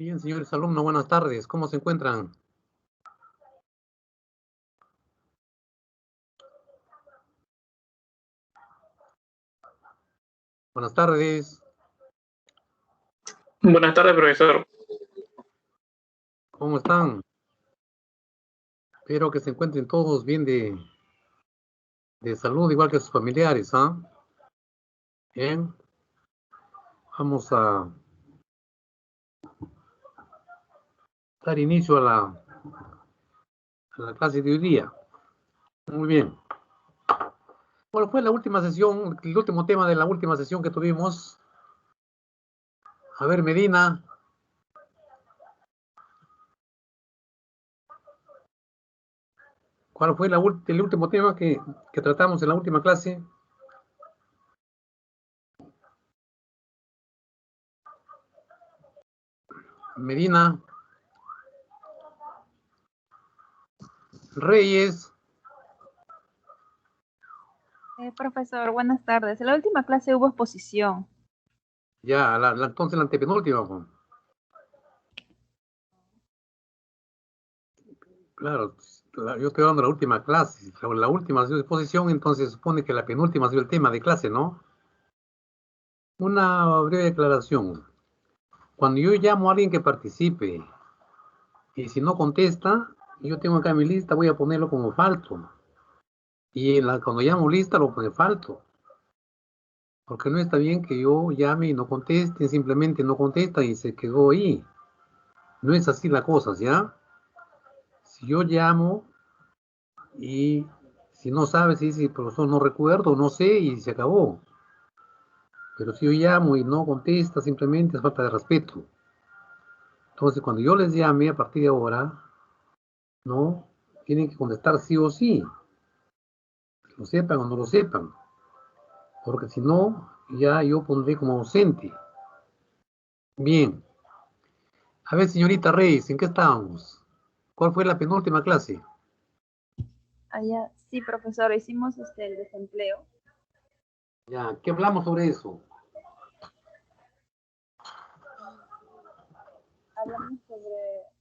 Bien, señores alumnos, buenas tardes. ¿Cómo se encuentran? Buenas tardes. Buenas tardes, profesor. ¿Cómo están? Espero que se encuentren todos bien de salud, igual que sus familiares, ¿ah? Bien. Vamos a dar inicio a la clase de hoy día. Muy bien. Bueno, fue la última sesión, el último tema de la última sesión que tuvimos. A ver, Medina. ¿Cuál fue el último tema que tratamos en la última clase? Medina. Reyes. Profesor, buenas tardes. En la última clase hubo exposición. Ya, entonces la antepenúltima. Pues. Claro, yo estoy hablando de la última clase. La última ha sido exposición, entonces supone que la penúltima ha sido el tema de clase, ¿no? Una breve declaración. Cuando yo llamo a alguien que participe y si no contesta, yo tengo acá mi lista, voy a ponerlo como falto. Y cuando llamo lista lo pone falto. Porque no está bien que yo llame y no conteste, simplemente no contesta y se quedó ahí. No es así la cosa, ¿ya? Si yo llamo y si no sabe, si dice, profesor, no recuerdo, no sé, y se acabó. Pero si yo llamo y no contesta, simplemente es falta de respeto. Entonces, cuando yo les llame a partir de ahora, ¿no? Tienen que contestar sí o sí. Lo sepan o no lo sepan. Porque si no, ya yo pondré como ausente. Bien. A ver, señorita Reyes, ¿en qué estábamos? ¿Cuál fue la penúltima clase? Allá, sí, profesor, hicimos el desempleo. Ya, ¿qué hablamos sobre eso? Hablamos sobre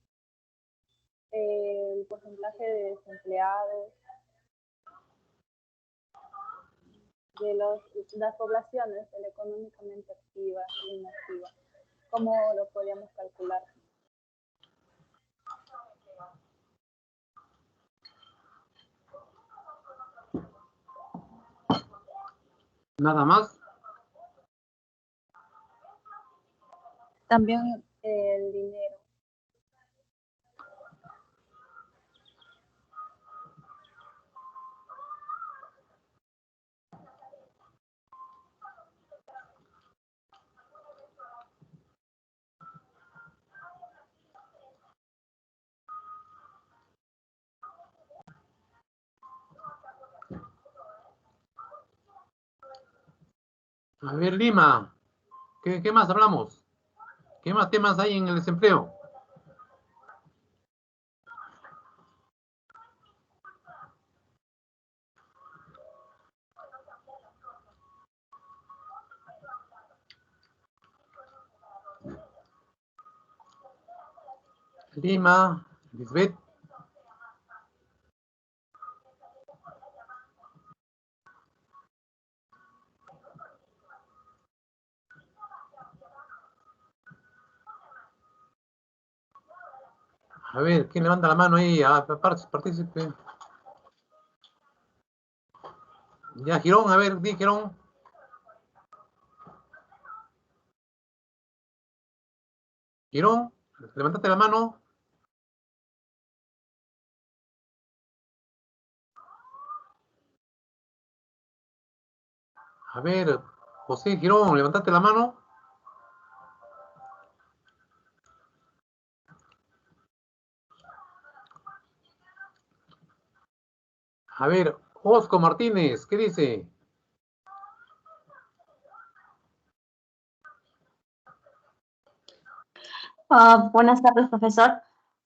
el porcentaje de desempleados, de las poblaciones, el económicamente activa e inactiva. ¿Cómo lo podríamos calcular? ¿Nada más? También el dinero. A ver, Lima, ¿qué más hablamos? ¿Qué más temas hay en el desempleo? Lima, Lisbeth. A ver, ¿quién levanta la mano ahí? Partícipe. Ya, Girón, a ver, di Girón. Girón, levantate la mano. A ver, José Girón, levantate la mano. A ver, Osco Martínez, ¿qué dice? Buenas tardes, profesor.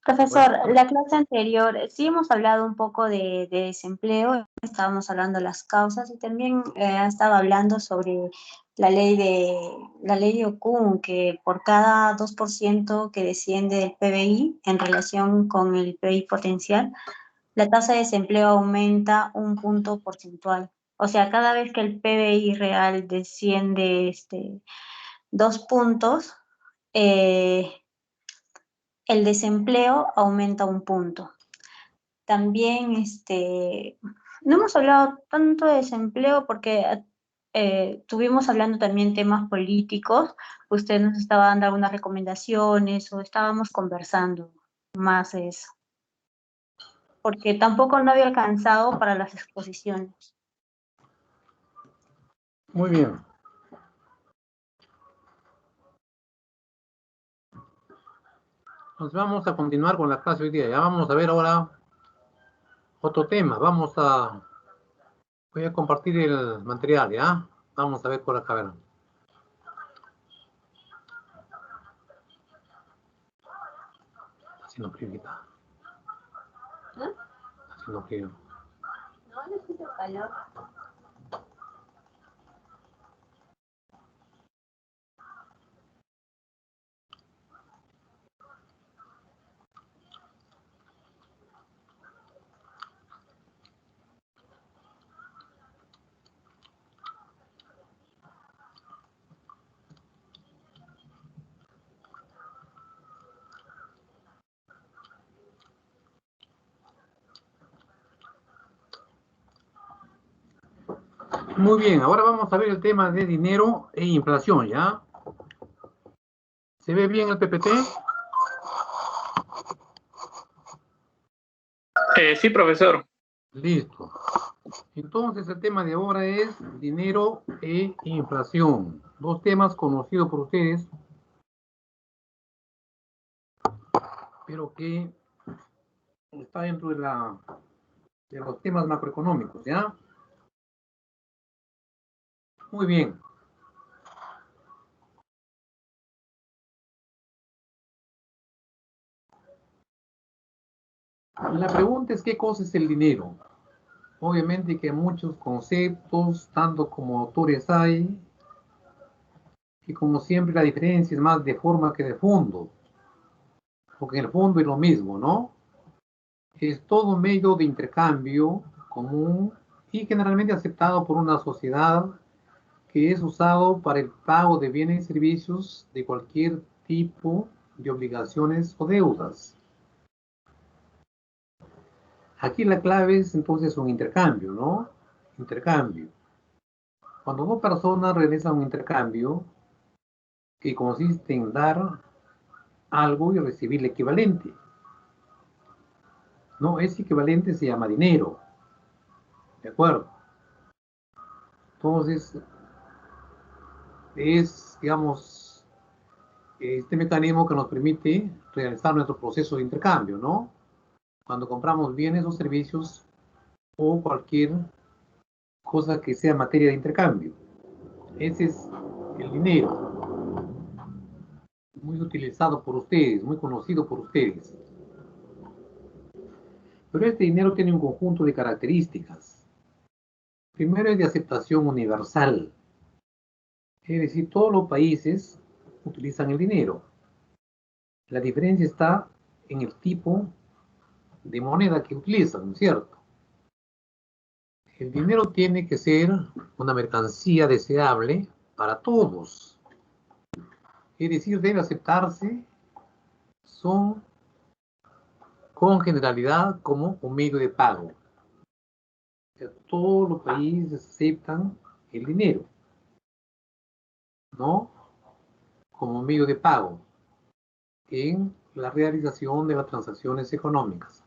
Profesor, Bueno, la clase anterior sí hemos hablado un poco de desempleo, estábamos hablando de las causas y también estaba hablando sobre la ley de Okun, que por cada 2% que desciende del PBI en relación con el PBI potencial, la tasa de desempleo aumenta un punto porcentual. O sea, cada vez que el PBI real desciende 2 puntos, eh, el desempleo aumenta un punto. También, no hemos hablado tanto de desempleo porque estuvimos hablando también temas políticos. Usted nos estaba dando algunas recomendaciones o estábamos conversando más de eso, porque tampoco no había alcanzado para las exposiciones. muy bien. Nos vamos a continuar con la clase hoy día. Ya vamos a ver ahora otro tema. Voy a compartir el material, ¿ya? Vamos a ver por acá, a ver. Haciendo frío, quita. Haciendo frío. No necesito calor. Muy bien, ahora vamos a ver el tema de dinero e inflación, ¿ya? ¿Se ve bien el PPT? Sí, profesor. Listo. Entonces el tema de ahora es dinero e inflación. Dos temas conocidos por ustedes, pero que está dentro de los temas macroeconómicos, ¿ya? Muy bien. La pregunta es, ¿qué cosa es el dinero? Obviamente que muchos conceptos, tanto como autores hay, y como siempre la diferencia es más de forma que de fondo, porque en el fondo es lo mismo, ¿no? Es todo medio de intercambio común y generalmente aceptado por una sociedad que es usado para el pago de bienes y servicios de cualquier tipo de obligaciones o deudas. Aquí la clave es entonces un intercambio, ¿no? Intercambio. Cuando dos personas realizan un intercambio que consiste en dar algo y recibir el equivalente, ¿no? Ese equivalente se llama dinero, ¿de acuerdo? Entonces, es, digamos, este mecanismo que nos permite realizar nuestro proceso de intercambio, ¿no? Cuando compramos bienes o servicios o cualquier cosa que sea materia de intercambio. Ese es el dinero, muy utilizado por ustedes, muy conocido por ustedes. Pero este dinero tiene un conjunto de características. Primero es de aceptación universal, es decir, todos los países utilizan el dinero. La diferencia está en el tipo de moneda que utilizan, ¿no es cierto? El dinero tiene que ser una mercancía deseable para todos. Es decir, debe aceptarse con generalidad como un medio de pago. O sea, todos los países aceptan el dinero, ¿no? Como medio de pago en la realización de las transacciones económicas.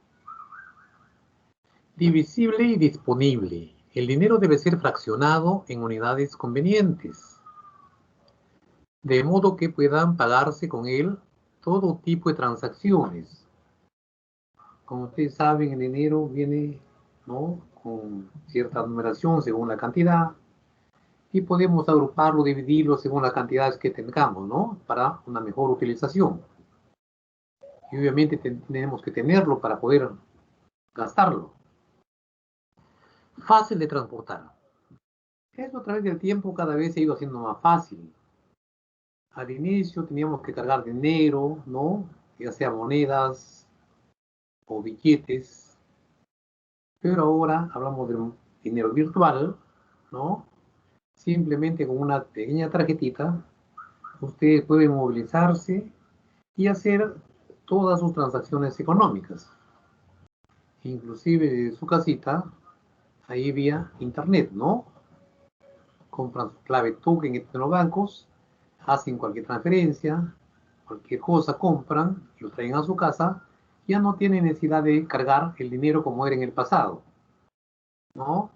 Divisible y disponible. El dinero debe ser fraccionado en unidades convenientes, de modo que puedan pagarse con él todo tipo de transacciones. Como ustedes saben, el dinero viene, ¿no?, con cierta numeración según la cantidad, y podemos agruparlo, dividirlo según las cantidades que tengamos, ¿no?, para una mejor utilización. Y obviamente tenemos que tenerlo para poder gastarlo. Fácil de transportar. Eso a través del tiempo cada vez se ha ido haciendo más fácil. Al inicio teníamos que cargar dinero, ¿no? Ya sea monedas o billetes. Pero ahora hablamos de un dinero virtual, ¿no? Simplemente con una pequeña tarjetita, ustedes pueden movilizarse y hacer todas sus transacciones económicas. Inclusive de su casita, ahí vía internet, ¿no? Compran su clave token en los bancos, hacen cualquier transferencia, cualquier cosa compran, lo traen a su casa, ya no tienen necesidad de cargar el dinero como era en el pasado, ¿no?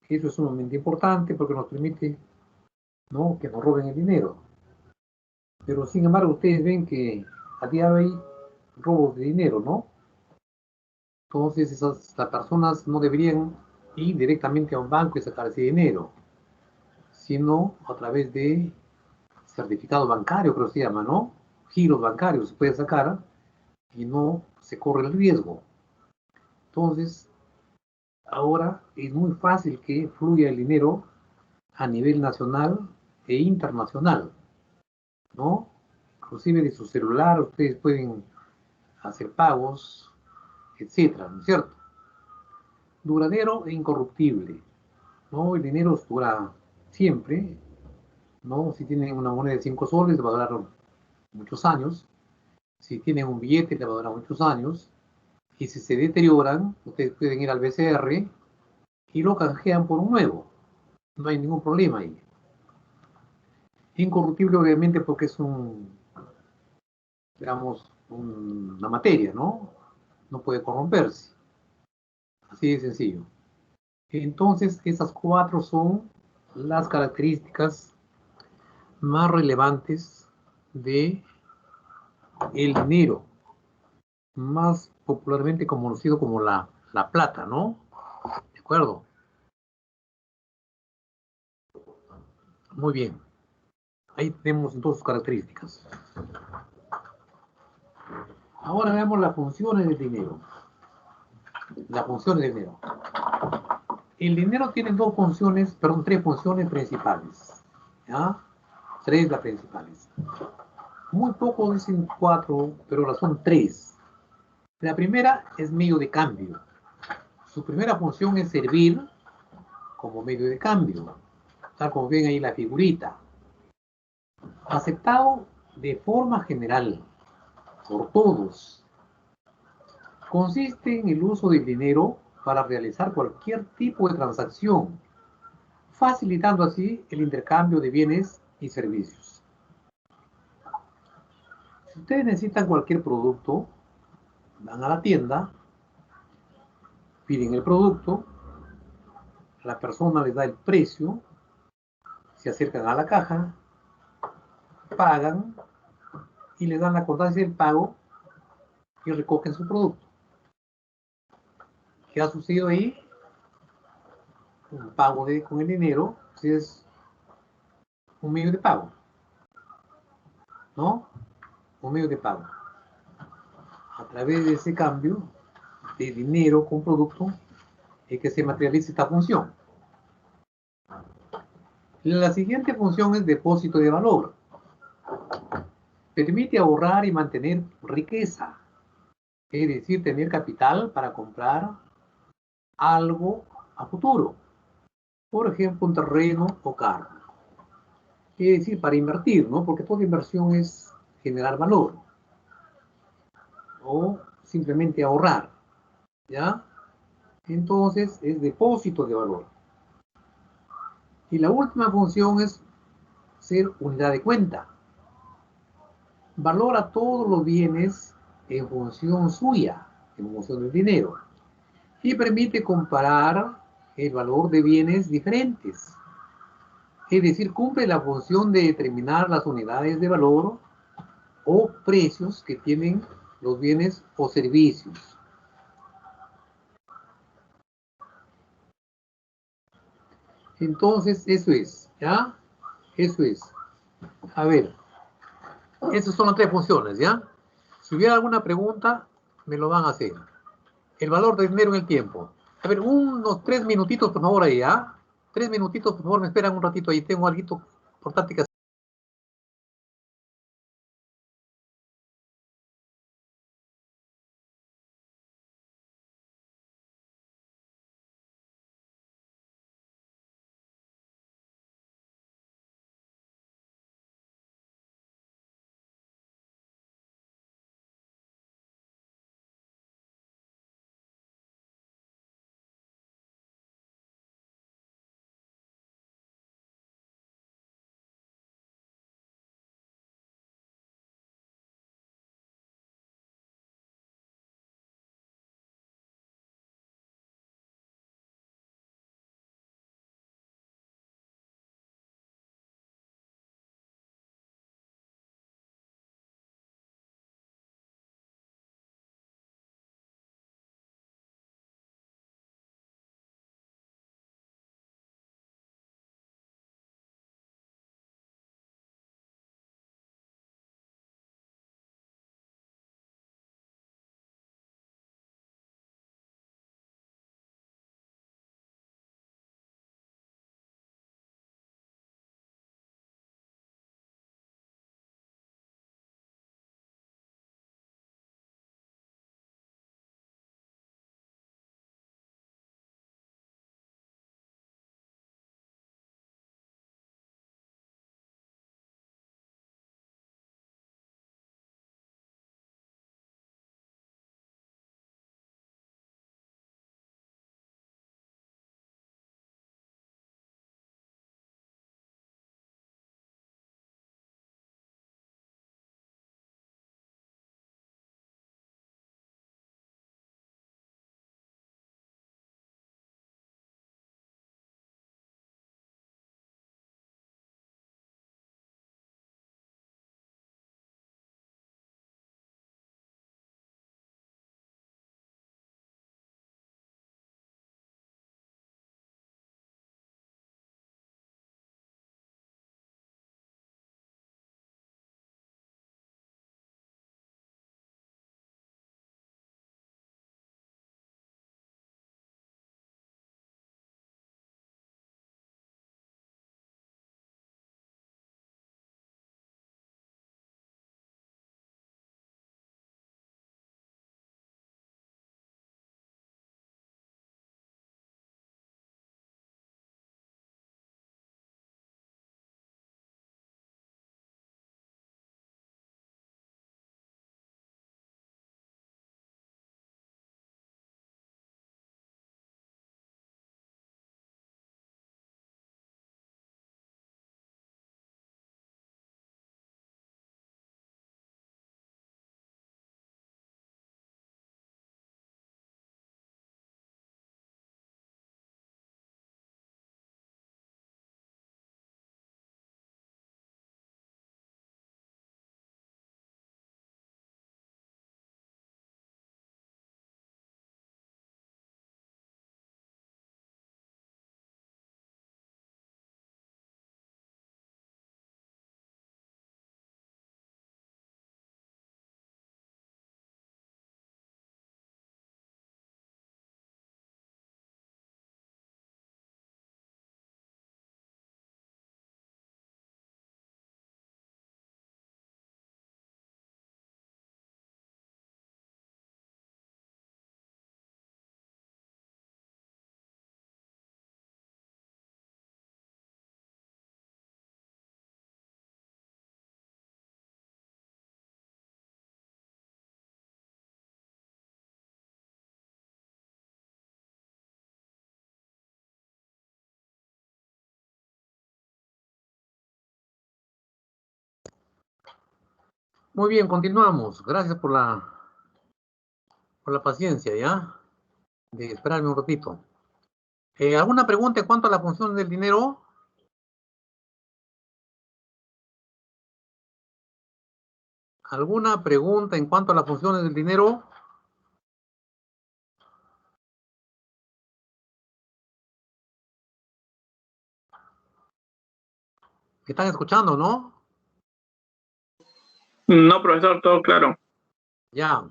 Eso es sumamente importante porque nos permite, ¿no?, que nos roben el dinero. Pero sin embargo, ustedes ven que a día de hoy robos de dinero, ¿no? Entonces las personas no deberían ir directamente a un banco y sacar ese dinero, sino a través de certificado bancario, creo que se llama, ¿no? Giros bancarios se puede sacar y no se corre el riesgo. Entonces, ahora es muy fácil que fluya el dinero a nivel nacional e internacional, ¿no? Inclusive de su celular ustedes pueden hacer pagos, etcétera, ¿no es cierto? Duradero e incorruptible, ¿no? El dinero dura siempre, ¿no? Si tienen una moneda de 5 soles, le va a durar muchos años. Si tienen un billete, le va a durar muchos años. Y si se deterioran, ustedes pueden ir al BCR y lo canjean por un nuevo. No hay ningún problema ahí. Incorruptible, obviamente, porque es digamos, una materia, ¿no? No puede corromperse. Así de sencillo. Entonces, esas 4 son las características más relevantes de el dinero, más popularmente conocido como la plata, ¿no? ¿De acuerdo? Muy bien. Ahí tenemos entonces sus características. Ahora veamos las funciones del dinero. Las funciones del dinero. El dinero tiene tres funciones principales. ¿Ya? 3 las principales. Muy pocos dicen 4, pero ahora son 3. La primera es medio de cambio. Su primera función es servir como medio de cambio. Tal como ven ahí la figurita. Aceptado de forma general por todos. Consiste en el uso del dinero para realizar cualquier tipo de transacción, facilitando así el intercambio de bienes y servicios. Si ustedes necesitan cualquier producto, van a la tienda, piden el producto, la persona les da el precio, se acercan a la caja, pagan y les dan la constancia del pago y recogen su producto. ¿Qué ha sucedido ahí? Un pago con el dinero, si es un medio de pago, ¿no? Un medio de pago. A través de ese cambio de dinero con producto es que se materializa esta función. La siguiente función es depósito de valor. Permite ahorrar y mantener riqueza, es decir, tener capital para comprar algo a futuro. Por ejemplo, un terreno o carro. Es decir, para invertir, ¿no? Porque toda inversión es generar valor. O simplemente ahorrar, ¿ya? Entonces, es depósito de valor. Y la última función es ser unidad de cuenta. Valora todos los bienes en función suya, en función del dinero. Y permite comparar el valor de bienes diferentes. Es decir, cumple la función de determinar las unidades de valor o precios que tienen los bienes o servicios. Entonces, eso es, ¿ya? Eso es. A ver, esas son las 3 funciones, ¿ya? Si hubiera alguna pregunta, me lo van a hacer. El valor del dinero en el tiempo. A ver, unos 3 minutitos, por favor, ahí, ¿ah? 3 minutitos, por favor, me esperan un ratito ahí. Tengo algo importante que hacer. Muy bien, continuamos. Gracias por la paciencia, ¿ya? De esperarme un ratito. ¿Alguna pregunta en cuanto a la función del dinero? ¿Alguna pregunta en cuanto a las funciones del dinero? ¿Me están escuchando, no? No, profesor, todo claro. Ya.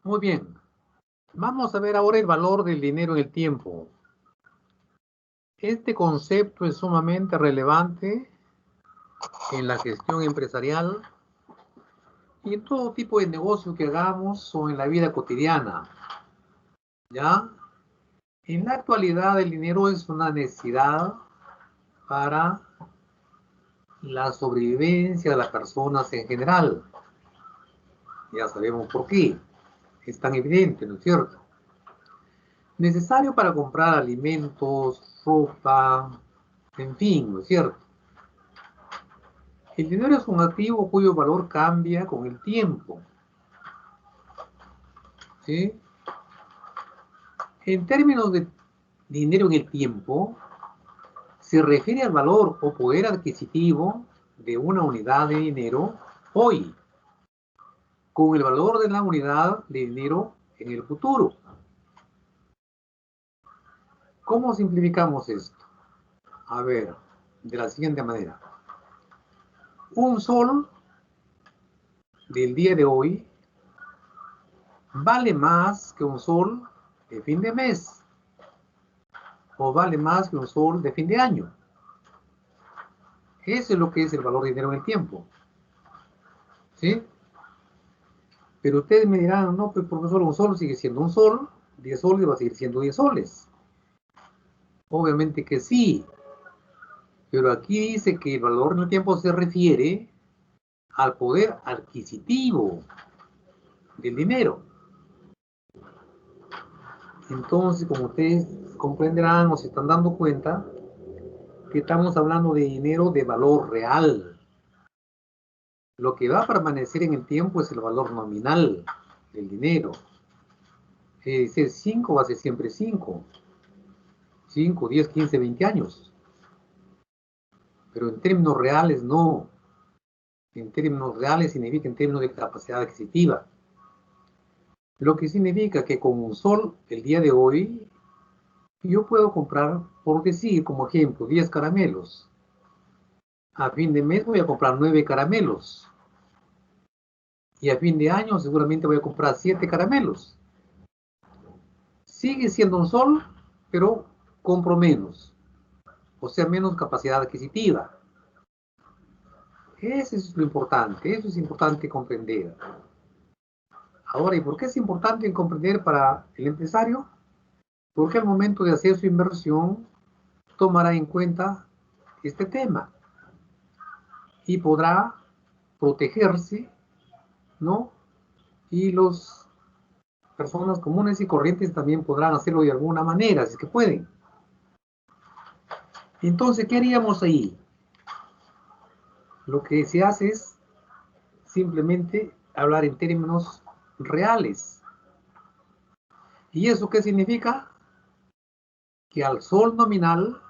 Muy bien. Vamos a ver ahora el valor del dinero en el tiempo. Este concepto es sumamente relevante en la gestión empresarial y en todo tipo de negocio que hagamos o en la vida cotidiana. ¿Ya? En la actualidad el dinero es una necesidad para la sobrevivencia de las personas en general. Ya sabemos por qué. Es tan evidente, ¿no es cierto? Necesario para comprar alimentos, ropa, en fin, ¿no es cierto? El dinero es un activo cuyo valor cambia con el tiempo. ¿Sí? En términos de dinero en el tiempo, se refiere al valor o poder adquisitivo de una unidad de dinero hoy, con el valor de la unidad de dinero en el futuro. ¿Cómo simplificamos esto? A ver, de la siguiente manera. Un sol del día de hoy vale más que un sol de fin de mes o vale más que un sol de fin de año. Eso es lo que es el valor de dinero en el tiempo. ¿Sí? Pero ustedes me dirán, no, pues profesor, un sol sigue siendo un sol, 10 soles va a seguir siendo 10 soles. Obviamente que sí, pero aquí dice que el valor en el tiempo se refiere al poder adquisitivo del dinero. Entonces, como ustedes comprenderán o se están dando cuenta, que estamos hablando de dinero de valor real. Lo que va a permanecer en el tiempo es el valor nominal del dinero. Es decir, 5 va a ser siempre 5. 5, 10, 15, 20 años. Pero en términos reales no. En términos reales significa en términos de capacidad adquisitiva. Lo que significa que con un sol, el día de hoy, yo puedo comprar, por decir, como ejemplo, 10 caramelos. A fin de mes voy a comprar 9 caramelos. Y a fin de año seguramente voy a comprar 7 caramelos. Sigue siendo un sol, pero compro menos. O sea, menos capacidad adquisitiva. Eso es lo importante, eso es importante comprender. Ahora, ¿y por qué es importante comprender para el empresario? Porque al momento de hacer su inversión, tomará en cuenta este tema y podrá protegerse, ¿no? Y las personas comunes y corrientes también podrán hacerlo de alguna manera, si es que pueden. Entonces, ¿qué haríamos ahí? Lo que se hace es simplemente hablar en términos reales. ¿Y eso qué significa? Que al sol nominal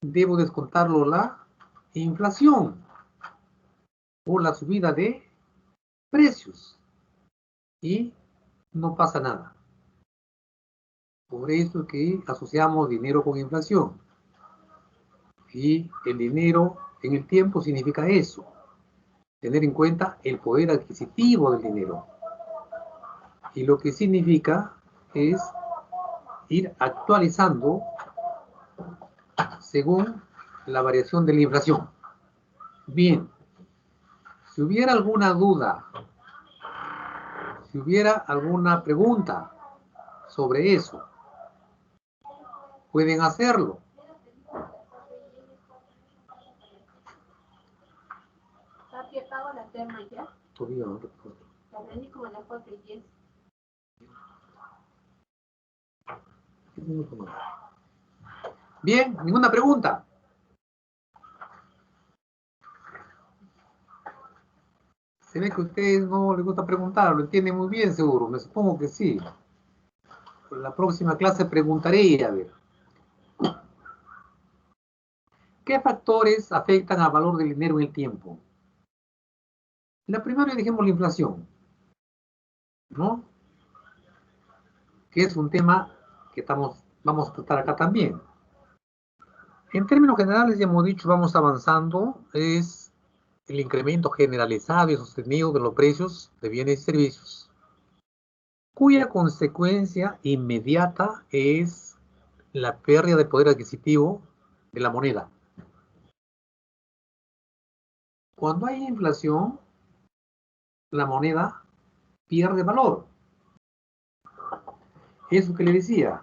debo descontarlo la inflación o la subida de precios y no pasa nada. Por eso es que asociamos dinero con inflación. Y el dinero en el tiempo significa eso. Tener en cuenta el poder adquisitivo del dinero. Y lo que significa es ir actualizando según la variación de la inflación. Bien, si hubiera alguna duda, si hubiera alguna pregunta sobre eso, pueden hacerlo. Papi, apago la terma ya. Todavía no respondo. La vendí como a las 4:10. Bien, ninguna pregunta. Se ve que a ustedes no les gusta preguntar, lo entienden muy bien seguro, me supongo que sí. En la próxima clase preguntaré, a ver. ¿Qué factores afectan al valor del dinero en el tiempo? La primera dijimos la inflación, ¿no? Que es un tema que vamos a tratar acá también. En términos generales, ya hemos dicho, vamos avanzando, es el incremento generalizado y sostenido de los precios de bienes y servicios, cuya consecuencia inmediata es la pérdida de poder adquisitivo de la moneda. Cuando hay inflación, la moneda pierde valor. Eso que le decía,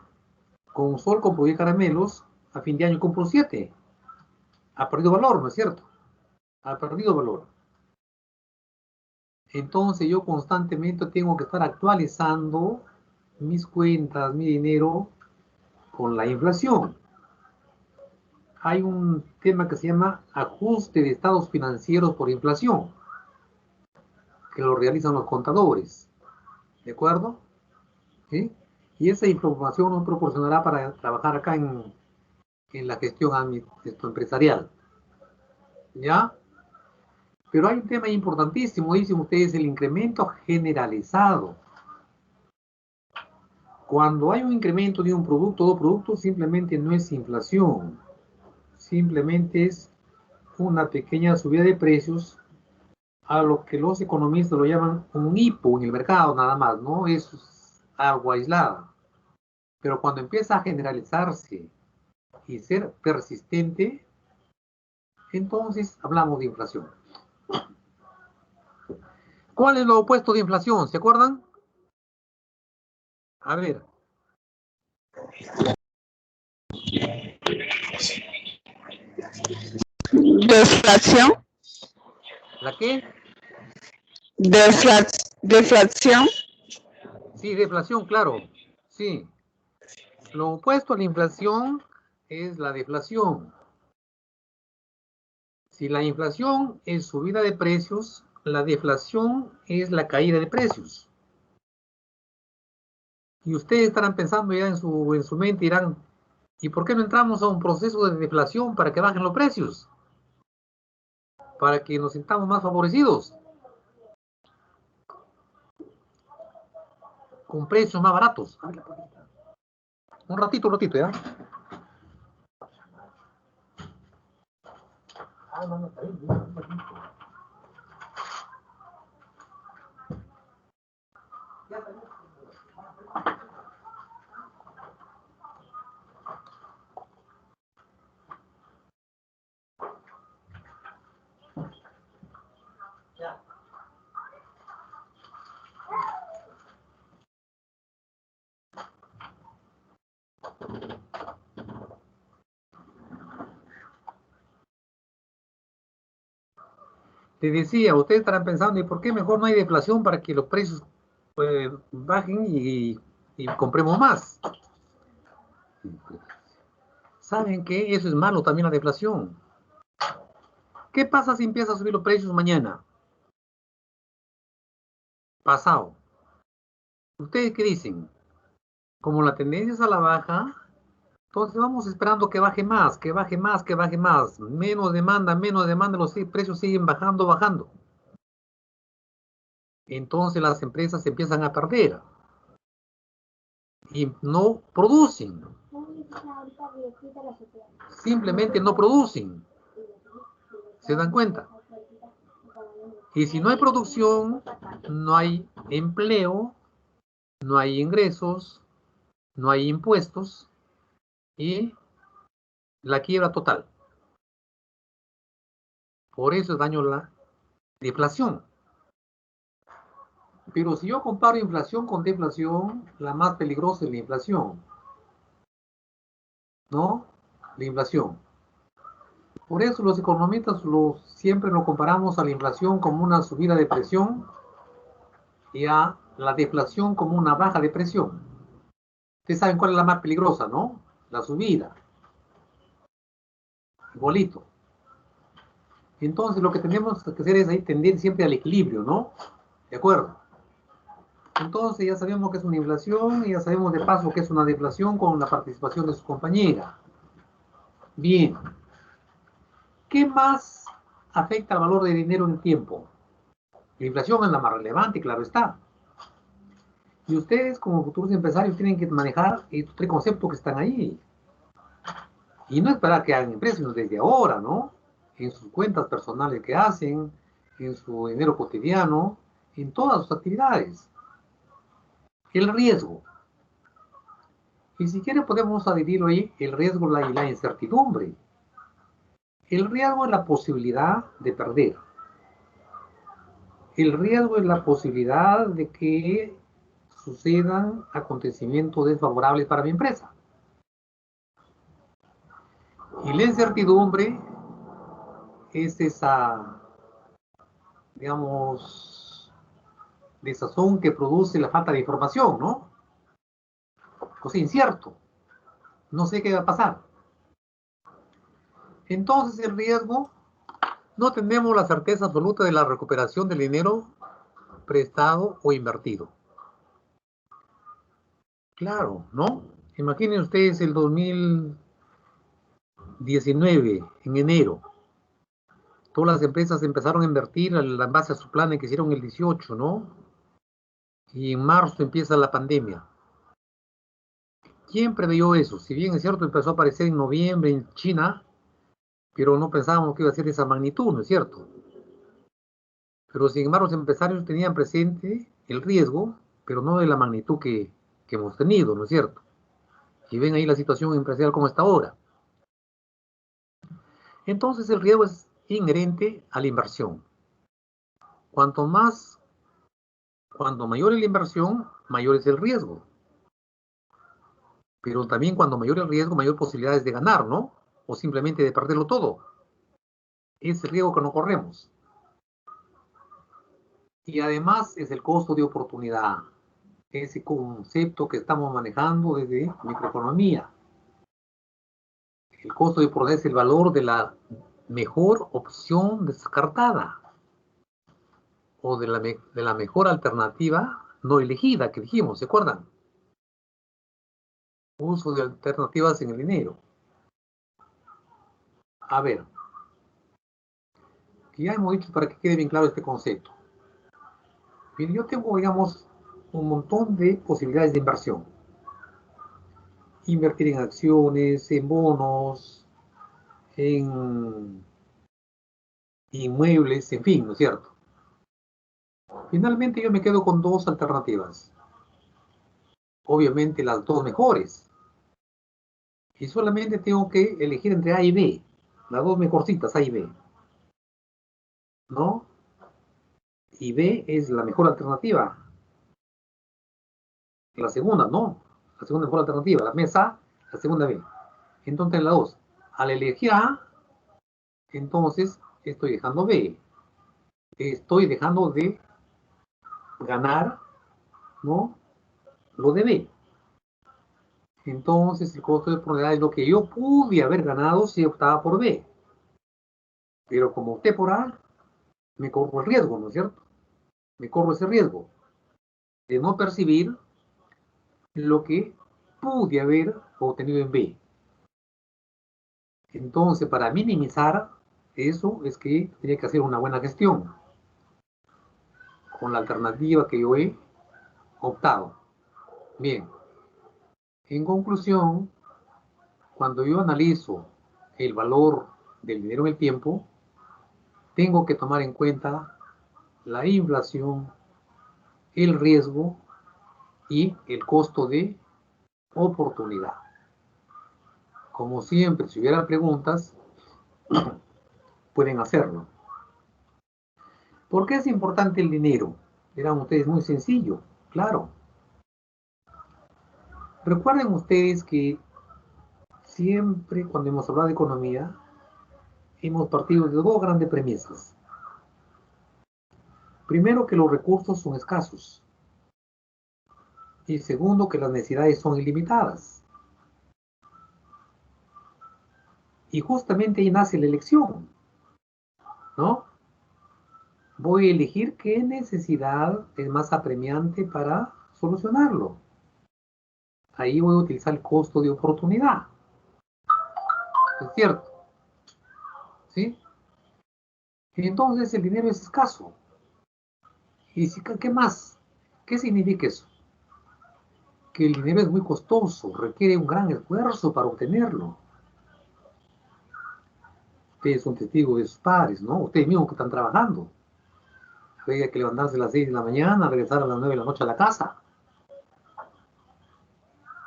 con sol compro 10 caramelos, a fin de año compro 7. Ha perdido valor, ¿no es cierto? Ha perdido valor. Entonces yo constantemente tengo que estar actualizando mis cuentas, mi dinero, con la inflación. Hay un tema que se llama ajuste de estados financieros por inflación, que lo realizan los contadores. ¿De acuerdo? ¿Sí? Y esa información nos proporcionará para trabajar acá en la gestión empresarial. ¿Ya? Pero hay un tema importantísimo, dicen ustedes, el incremento generalizado. Cuando hay un incremento de un producto o dos productos, simplemente no es inflación. Simplemente es una pequeña subida de precios a lo que los economistas lo llaman un hipo en el mercado, nada más, ¿no? Es algo aislado. Pero cuando empieza a generalizarse y ser persistente, entonces hablamos de inflación. ¿Cuál es lo opuesto de inflación? ¿Se acuerdan? A ver. Deflación. ¿La qué? Deflación. Sí, deflación, claro. Sí. Lo opuesto a la inflación es la deflación. Si la inflación es subida de precios, la deflación es la caída de precios. Y ustedes estarán pensando ya en su mente y dirán, ¿y por qué no entramos a un proceso de deflación para que bajen los precios? Para que nos sintamos más favorecidos. Con precios más baratos. Un ratito, ¿ya? Te decía, ustedes estarán pensando, ¿y por qué mejor no hay deflación para que los precios bajen y compremos más? ¿Saben qué? Eso es malo también, la deflación. ¿Qué pasa si empieza a subir los precios mañana? Pasado. ¿Ustedes qué dicen? Como la tendencia es a la baja, entonces vamos esperando que baje más, que baje más, que baje más. Menos demanda, los precios siguen bajando. Entonces las empresas empiezan a perder y no producen. Simplemente no producen. ¿Se dan cuenta? Y si no hay producción, no hay empleo, no hay ingresos, no hay impuestos y la quiebra total. Por eso es daño la deflación. Pero si yo comparo inflación con deflación, la más peligrosa es la inflación. ¿No? La inflación. Por eso los economistas siempre lo comparamos a la inflación como una subida de presión y a la deflación como una baja de presión. Ustedes saben cuál es la más peligrosa, ¿no? La subida. Igualito. Entonces lo que tenemos que hacer es ahí tender siempre al equilibrio, ¿no? ¿De acuerdo? Entonces ya sabemos que es una inflación y ya sabemos de paso que es una deflación con la participación de su compañera. Bien. ¿Qué más afecta al valor de dinero en el tiempo? La inflación es la más relevante, claro está. Y ustedes como futuros empresarios tienen que manejar estos tres conceptos que están ahí. Y no esperar que hagan empresas, sino desde ahora, ¿no? en sus cuentas personales que hacen, en su dinero cotidiano, en todas sus actividades. El riesgo. Y si quiere podemos dividirlo ahí, el riesgo y la incertidumbre. El riesgo es la posibilidad de perder. El riesgo es la posibilidad de que sucedan acontecimientos desfavorables para mi empresa. Y la incertidumbre es esa, digamos, desazón que produce la falta de información, ¿no? O sea, incierto. No sé qué va a pasar. Entonces el riesgo, no tenemos la certeza absoluta de la recuperación del dinero prestado o invertido. Claro, ¿no? Imaginen ustedes el 2019, en enero. Todas las empresas empezaron a invertir en base a su plan que hicieron el 18, ¿no? Y en marzo empieza la pandemia. ¿Quién preveyó eso? Si bien es cierto, empezó a aparecer en noviembre en China, pero no pensábamos que iba a ser de esa magnitud, ¿no es cierto? Pero sin embargo, los empresarios tenían presente el riesgo, pero no de la magnitud que hemos tenido, ¿no es cierto? Y ven ahí la situación empresarial como está ahora. Entonces el riesgo es inherente a la inversión. Cuanto mayor es la inversión, mayor es el riesgo. Pero también cuando mayor el riesgo, mayor posibilidades de ganar, ¿no? O simplemente de perderlo todo. Es el riesgo que no corremos. Y además es el costo de oportunidad. Ese concepto que estamos manejando desde microeconomía. El costo de oportunidad es el valor de la mejor opción descartada. O de la mejor alternativa no elegida que dijimos, ¿se acuerdan? Uso de alternativas en el dinero. A ver, ya hemos dicho para que quede bien claro este concepto. Bien, yo tengo, digamos, un montón de posibilidades de inversión. Invertir en acciones, en bonos, en inmuebles, en fin, ¿no es cierto? Finalmente yo me quedo con dos alternativas. Obviamente las dos mejores. Y solamente tengo que elegir entre A y B. Las dos mejorcitas, A y B. ¿No? Y B es la mejor alternativa. La segunda, no. La segunda mejor alternativa. La mesa A, la segunda B. Entonces la dos. Al elegir A, entonces estoy dejando B. Estoy dejando de ganar, ¿no? Lo de B. Entonces el costo de oportunidad es lo que yo pude haber ganado si optaba por B. Pero como opté por A, me corro el riesgo, ¿no es cierto? Me corro ese riesgo de no percibir lo que pude haber obtenido en B. Entonces, para minimizar eso, es que tenía que hacer una buena gestión con la alternativa que yo he optado. Bien, en conclusión, cuando yo analizo el valor del dinero en el tiempo, tengo que tomar en cuenta la inflación, el riesgo y el costo de oportunidad. Como siempre, si hubiera preguntas, pueden hacerlo. ¿Por qué es importante el dinero? Dirán ustedes, muy sencillo, claro. Recuerden ustedes que siempre cuando hemos hablado de economía, hemos partido de dos grandes premisas. Primero, que los recursos son escasos. Y segundo, que las necesidades son ilimitadas. Y justamente ahí nace la elección, ¿no? Voy a elegir qué necesidad es más apremiante para solucionarlo. Ahí voy a utilizar el costo de oportunidad. ¿Es cierto? ¿Sí? Entonces el dinero es escaso. ¿Y qué más? ¿Qué significa eso? Que el dinero es muy costoso, requiere un gran esfuerzo para obtenerlo. Ustedes son testigos de sus padres, ¿no? Ustedes mismos que están trabajando. Había que levantarse a las 6 de la mañana, regresar a las 9 de la noche a la casa,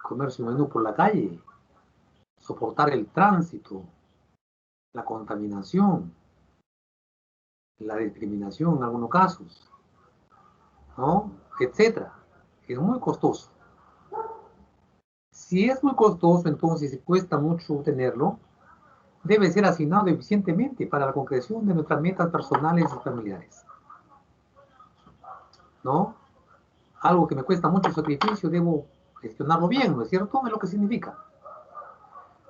comer su menú por la calle, soportar el tránsito, la contaminación, la discriminación en algunos casos, ¿no? Etcétera. Es muy costoso. Si es muy costoso, entonces si cuesta mucho tenerlo, debe ser asignado eficientemente para la concreción de nuestras metas personales y familiares, ¿no? Algo que me cuesta mucho sacrificio, debo gestionarlo bien, ¿no es cierto? Es lo que significa.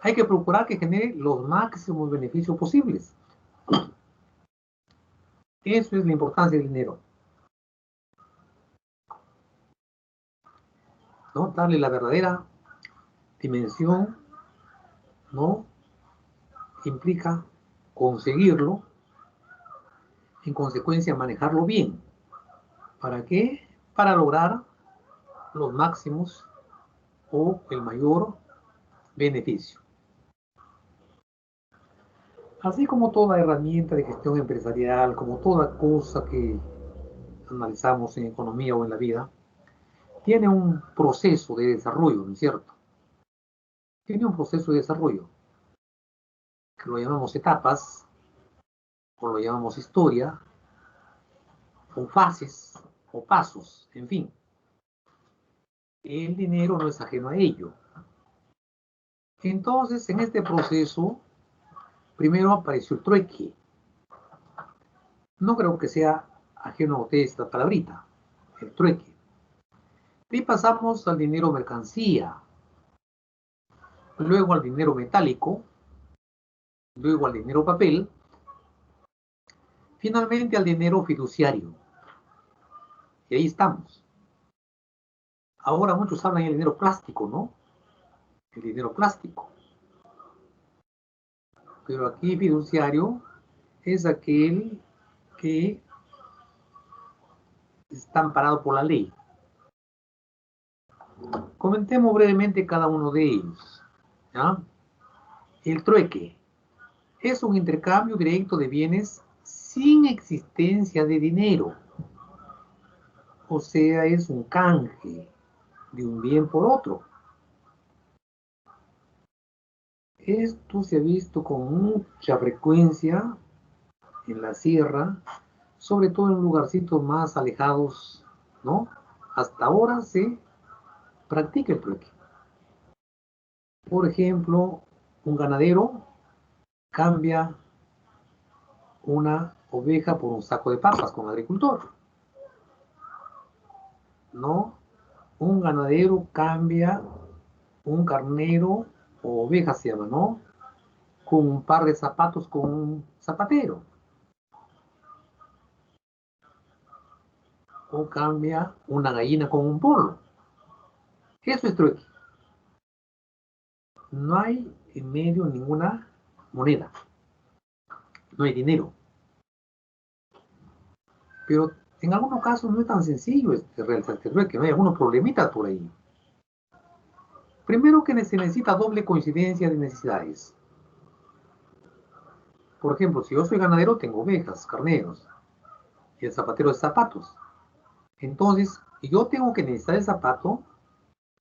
Hay que procurar que genere los máximos beneficios posibles. Eso es la importancia del dinero, ¿no? Darle la verdadera dimensión, ¿no? Implica conseguirlo, en consecuencia manejarlo bien. ¿Para qué? Para lograr los máximos o el mayor beneficio. Así como toda herramienta de gestión empresarial, como toda cosa que analizamos en economía o en la vida, tiene un proceso de desarrollo, ¿no es cierto? Tiene un proceso de desarrollo, que lo llamamos etapas, o lo llamamos historia, o fases, o pasos, en fin. El dinero no es ajeno a ello. Entonces, en este proceso, primero apareció el trueque. No creo que sea ajeno a usted esta palabrita, el trueque. Y pasamos al dinero mercancía, luego al dinero metálico, luego al dinero papel, finalmente al dinero fiduciario. Y ahí estamos. Ahora muchos hablan del dinero plástico, ¿no? El dinero plástico. Pero aquí fiduciario es aquel que está amparado por la ley. Comentemos brevemente cada uno de ellos, ¿ya? El trueque es un intercambio directo de bienes sin existencia de dinero. O sea, es un canje de un bien por otro. Esto se ha visto con mucha frecuencia en la sierra, sobre todo en lugarcitos más alejados, ¿no? Hasta ahora se practica el trueque. Por ejemplo, un ganadero cambia una oveja por un saco de papas con un agricultor, ¿no? Un ganadero cambia un carnero o oveja se llama, ¿no? Con un par de zapatos con un zapatero. O cambia una gallina con un pollo. Eso es trueque. No hay en medio ninguna moneda. No hay dinero. Pero en algunos casos no es tan sencillo realizar este trueque, ¿no? Hay algunos problemitas por ahí. Primero que se necesita doble coincidencia de necesidades. Por ejemplo, si yo soy ganadero, tengo ovejas, carneros, y el zapatero es zapatos. Entonces, yo tengo que necesitar el zapato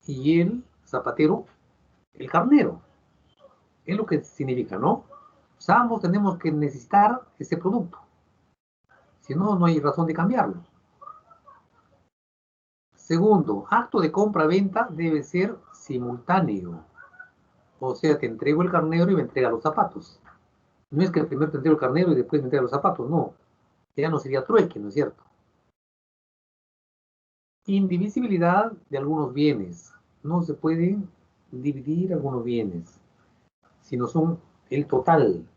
y el zapatero, el carnero. Es lo que significa, ¿no? O sea, ambos tenemos que necesitar ese producto. Si no, no hay razón de cambiarlo. Segundo, acto de compra-venta debe ser simultáneo. O sea, te entrego el carnero y me entrega los zapatos. No es que primero te entrego el carnero y después me entrega los zapatos, no. Ya no sería trueque, ¿no es cierto? Indivisibilidad de algunos bienes. No se pueden dividir algunos bienes, sino son el total,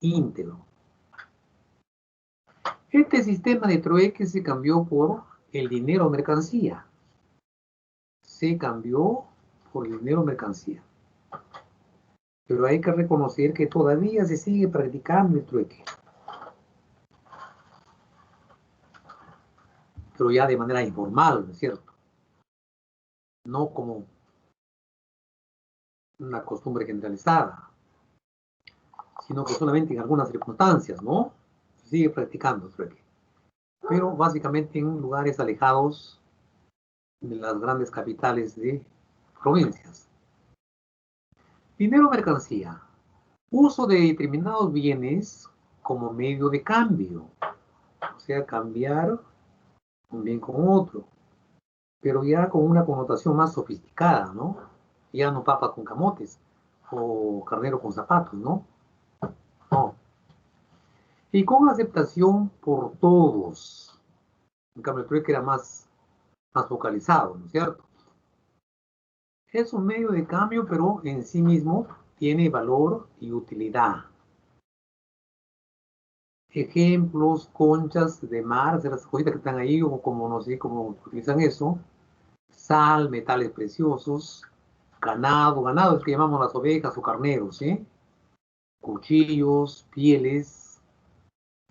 íntegro. Este sistema de trueque se cambió por el dinero mercancía. Se cambió por el dinero mercancía. Pero hay que reconocer que todavía se sigue practicando el trueque. Pero ya de manera informal, ¿no es cierto? No como una costumbre generalizada. sino que solamente en algunas circunstancias, ¿no? Se sigue practicando trueque. Pero básicamente en lugares alejados de las grandes capitales de provincias. Dinero mercancía. Uso de determinados bienes como medio de cambio. O sea, cambiar un bien con otro. Pero ya con una connotación más sofisticada, ¿no? Ya no papa con camotes o carnero con zapatos, ¿no? No. Y con aceptación por todos. En cambio, el trueque era más focalizado, ¿no es cierto? Es un medio de cambio, pero en sí mismo tiene valor y utilidad. Ejemplos, conchas de mar, de las cositas que están ahí, o como no sé cómo utilizan eso. Sal, metales preciosos, ganado es que llamamos las ovejas o carneros, ¿sí? Cuchillos, pieles,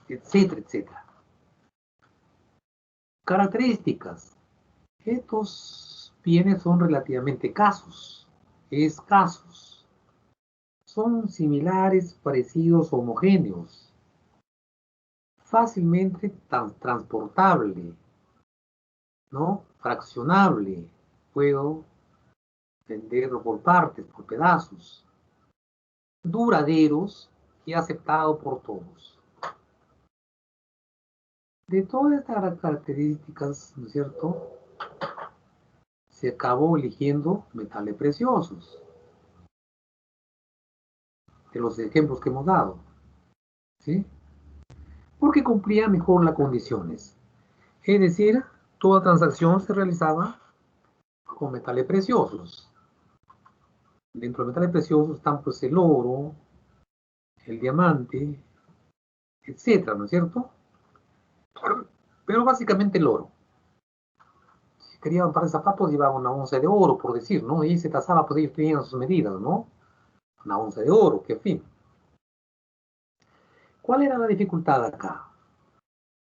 etcétera, etcétera. Características. Estos bienes son relativamente escasos. Son similares, parecidos, homogéneos. Fácilmente transportable, ¿no? Fraccionable. Puedo venderlo por partes, por pedazos. Duraderos y aceptado por todos. De todas estas características, ¿no es cierto?, se acabó eligiendo metales preciosos, de los ejemplos que hemos dado, ¿sí? Porque cumplía mejor las condiciones. Es decir, toda transacción se realizaba con metales preciosos. Dentro de metales preciosos están pues el oro, el diamante, etcétera, ¿no es cierto? Pero básicamente el oro. Si quería un par de zapatos, llevaba una onza de oro, por decir, ¿no? Y se tasaba, pues ellos tenían sus medidas, ¿no? Una onza de oro, que en fin. ¿Cuál era la dificultad acá?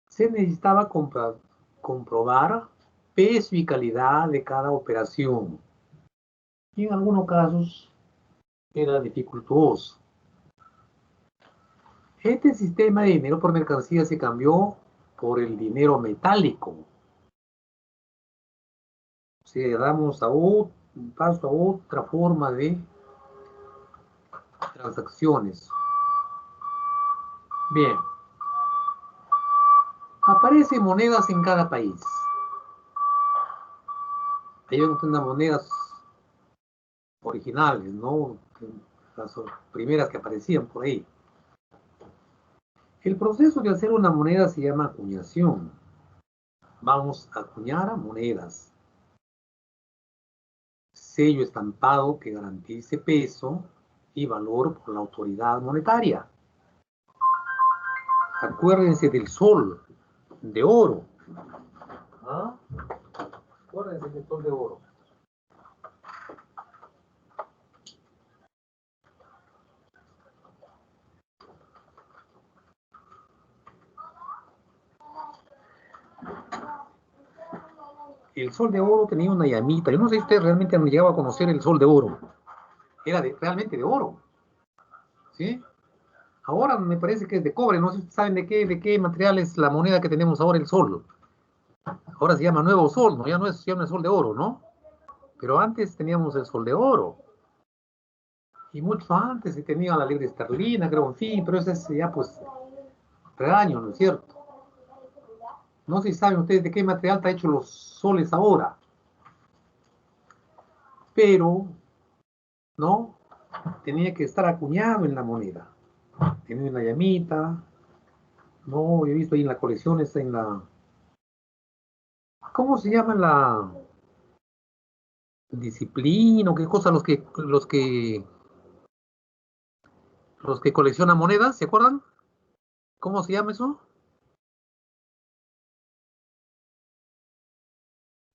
Se necesitaba comprobar peso y calidad de cada operación. Y en algunos casos era dificultoso. Este sistema de dinero por mercancía se cambió por el dinero metálico. O sea, damos un paso a otra forma de transacciones. Bien. Aparecen monedas en cada país. Ahí ven ustedes las monedas originales, ¿no? Las primeras que aparecían por ahí. El proceso de hacer una moneda se llama acuñación. Vamos a acuñar monedas. Sello estampado que garantice peso y valor por la autoridad monetaria. Acuérdense del sol de oro. ¿Ah? Acuérdense del sol de oro. El sol de oro tenía una llamita. Yo no sé si ustedes realmente han llegado a conocer el sol de oro. Era realmente de oro. ¿Sí? Ahora me parece que es de cobre. No sé si saben de qué material es la moneda que tenemos ahora, el sol. Ahora se llama nuevo sol, ¿no? Ya no es sol de oro, ¿no? Pero antes teníamos el sol de oro. Y mucho antes se tenía la libra esterlina, creo, en fin, pero ese es ya pues reaño, ¿no es cierto? No sé si saben ustedes de qué material está hecho los soles ahora. Pero, ¿no? Tenía que estar acuñado en la moneda. Tenía una llamita. No, he visto ahí en la colección, está en la... ¿Cómo se llama la disciplina o qué cosa los que coleccionan monedas? ¿Se acuerdan? ¿Cómo se llama eso?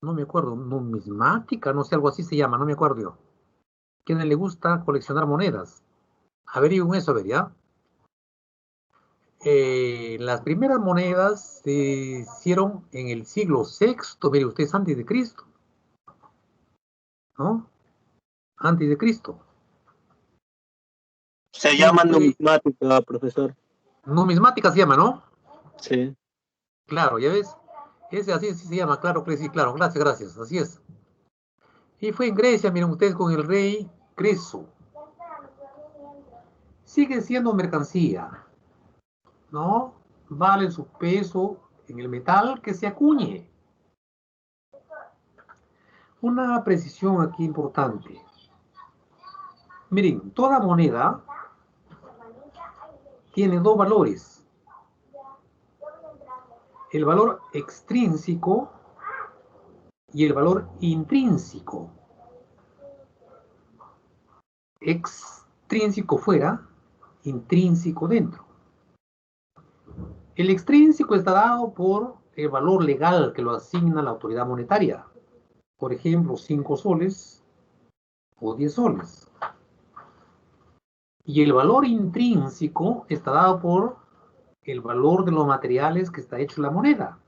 No me acuerdo. Numismática, no sé, algo así se llama, no me acuerdo yo. ¿Quién le gusta coleccionar monedas? Averigüen eso, a ver, ¿ya? Las primeras monedas se hicieron en el siglo VI, mire ustedes, antes de Cristo, ¿no? Antes de Cristo. Se llama numismática, profesor. Numismática se llama, ¿no? Sí. Claro, ya ves. Así se llama, claro, sí, claro. Gracias, así es. Y fue en Grecia, miren ustedes, con el rey Creso. Sigue siendo mercancía, ¿no? Vale su peso en el metal que se acuñe. Una precisión aquí importante. Miren, toda moneda tiene dos valores. El valor extrínseco y el valor intrínseco. Extrínseco fuera, intrínseco dentro. El extrínseco está dado por el valor legal que lo asigna la autoridad monetaria. Por ejemplo, 5 soles o 10 soles. Y el valor intrínseco está dado por el valor de los materiales que está hecho la moneda.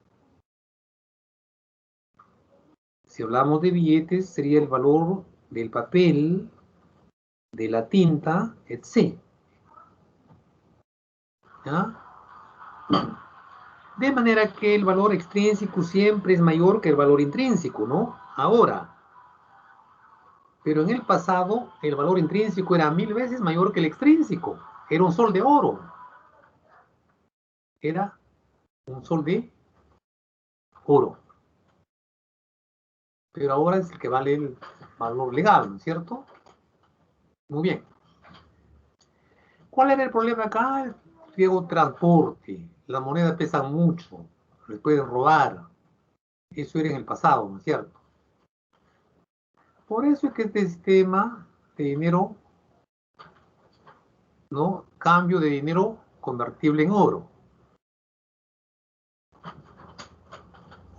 Si hablamos de billetes, sería el valor del papel, de la tinta, etc. ¿Ya? De manera que el valor extrínseco siempre es mayor que el valor intrínseco, ¿no? Ahora, pero en el pasado el valor intrínseco era 1000 veces mayor que el extrínseco. Era un sol de oro. Era un sol de oro. Pero ahora es el que vale el valor legal, ¿no es cierto? Muy bien. ¿Cuál era el problema acá? Diego, transporte. Las monedas pesan mucho. Les pueden robar. Eso era en el pasado, ¿no es cierto? Por eso es que este sistema de dinero, ¿no? Cambio de dinero convertible en oro.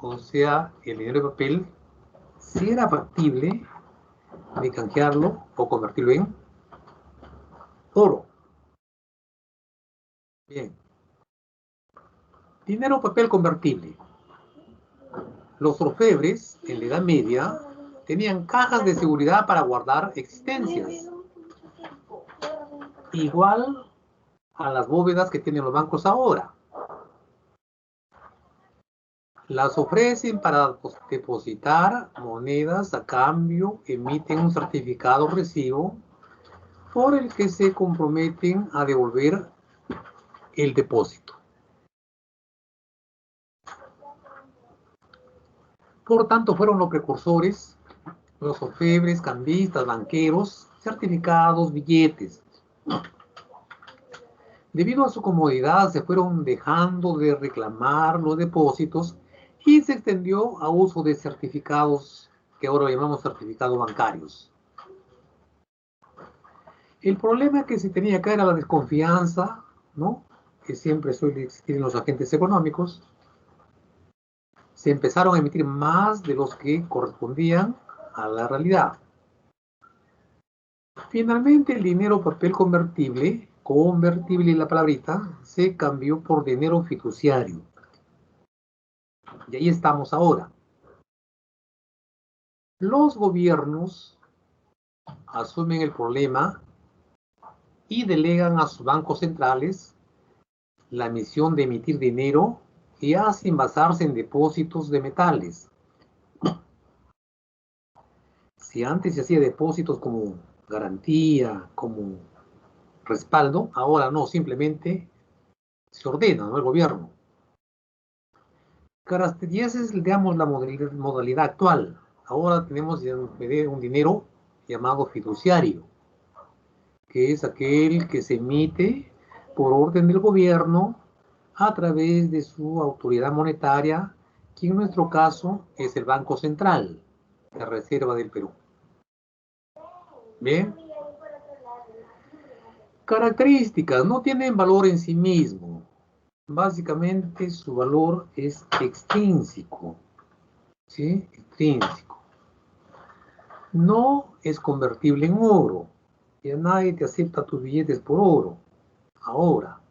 O sea, el dinero de papel, si era factible de canjearlo o convertirlo en oro. Bien. Dinero papel convertible. Los orfebres, en la Edad Media, tenían cajas de seguridad para guardar existencias. Igual a las bóvedas que tienen los bancos ahora. Las ofrecen para depositar monedas, a cambio emiten un certificado recibo por el que se comprometen a devolver el depósito. Por tanto, fueron los precursores, los orfebres, cambistas, banqueros, certificados, billetes. Debido a su comodidad, se fueron dejando de reclamar los depósitos y se extendió a uso de certificados que ahora llamamos certificados bancarios. El problema que se tenía acá era la desconfianza, ¿no? Que siempre suele existir en los agentes económicos. Se empezaron a emitir más de los que correspondían a la realidad. Finalmente, el dinero papel convertible la palabrita, se cambió por dinero fiduciario. Y ahí estamos ahora. Los gobiernos asumen el problema y delegan a sus bancos centrales la misión de emitir dinero y hacen basarse en depósitos de metales. Si antes se hacía depósitos como garantía, como respaldo, ahora no, simplemente se ordena, ¿no? El gobierno. Y esa es, digamos, la modalidad actual. Ahora tenemos un dinero llamado fiduciario, que es aquel que se emite por orden del gobierno a través de su autoridad monetaria, que en nuestro caso es el Banco Central de Reserva del Perú. Bien. Características, no tienen valor en sí mismo. Básicamente su valor es extrínseco. ¿Sí? Extrínseco. No es convertible en oro. Ya nadie te acepta tus billetes por oro. Ahora.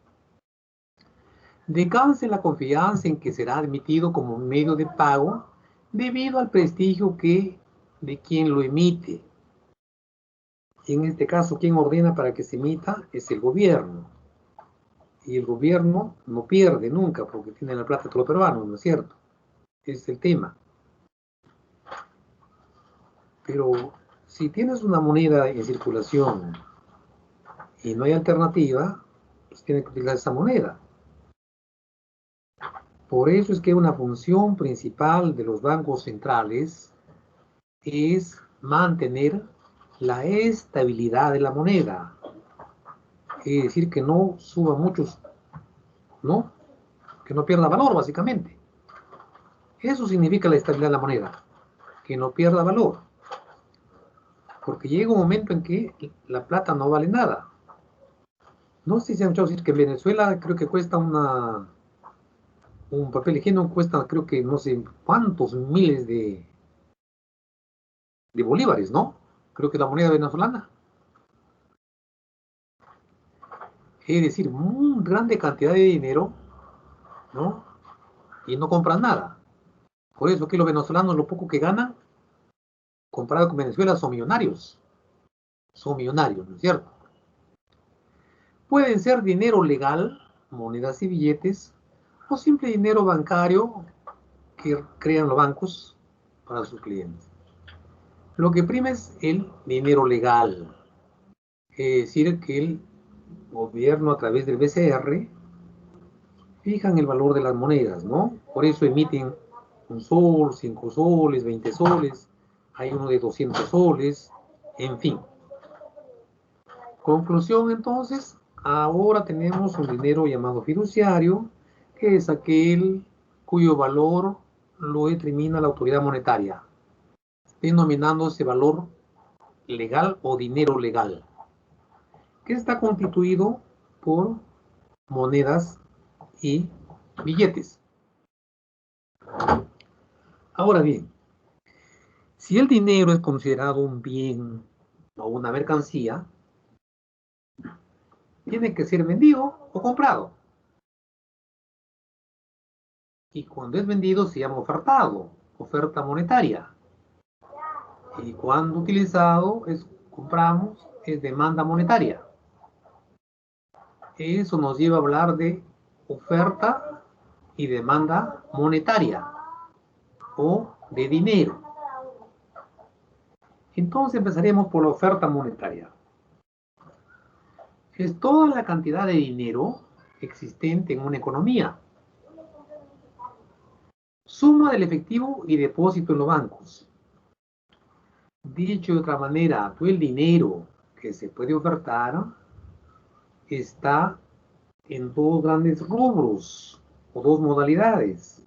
Descanse la confianza en que será admitido como medio de pago debido al prestigio de quien lo emite. Y en este caso, quien ordena para que se emita es el gobierno. Y el gobierno no pierde nunca porque tiene la plata de todos los peruanos, ¿no es cierto? Ese es el tema. Pero si tienes una moneda en circulación y no hay alternativa, pues tienes que utilizar esa moneda. Por eso es que una función principal de los bancos centrales es mantener la estabilidad de la moneda. Es decir, que no suba muchos, ¿no? Que no pierda valor, básicamente. Eso significa la estabilidad de la moneda, que no pierda valor. Porque llega un momento en que la plata no vale nada. No sé si han escuchado decir que en Venezuela creo que cuesta un papel higiénico, cuesta creo que no sé cuántos miles de bolívares, ¿no? Creo que la moneda venezolana. Es decir, muy grande cantidad de dinero, ¿no? Y no compran nada. Por eso que los venezolanos, lo poco que ganan, comparado con Venezuela, son millonarios. Son millonarios, ¿no es cierto? Pueden ser dinero legal, monedas y billetes, o simple dinero bancario que crean los bancos para sus clientes. Lo que prima es el dinero legal, es decir, que el gobierno a través del BCR fijan el valor de las monedas, ¿no? Por eso emiten 1 sol, 5 soles, 20 soles, hay uno de 200 soles, en fin. Conclusión entonces, ahora tenemos un dinero llamado fiduciario, que es aquel cuyo valor lo determina la autoridad monetaria, denominándose valor legal o dinero legal, que está constituido por monedas y billetes. Ahora bien, si el dinero es considerado un bien o una mercancía, tiene que ser vendido o comprado. Y cuando es vendido se llama ofertado, oferta monetaria. Y cuando utilizado es compramos, es demanda monetaria. Eso nos lleva a hablar de oferta y demanda monetaria o de dinero. Entonces empezaremos por la oferta monetaria. Es toda la cantidad de dinero existente en una economía. Suma del efectivo y depósito en los bancos. Dicho de otra manera, todo el dinero que se puede ofertar está en dos grandes rubros o dos modalidades.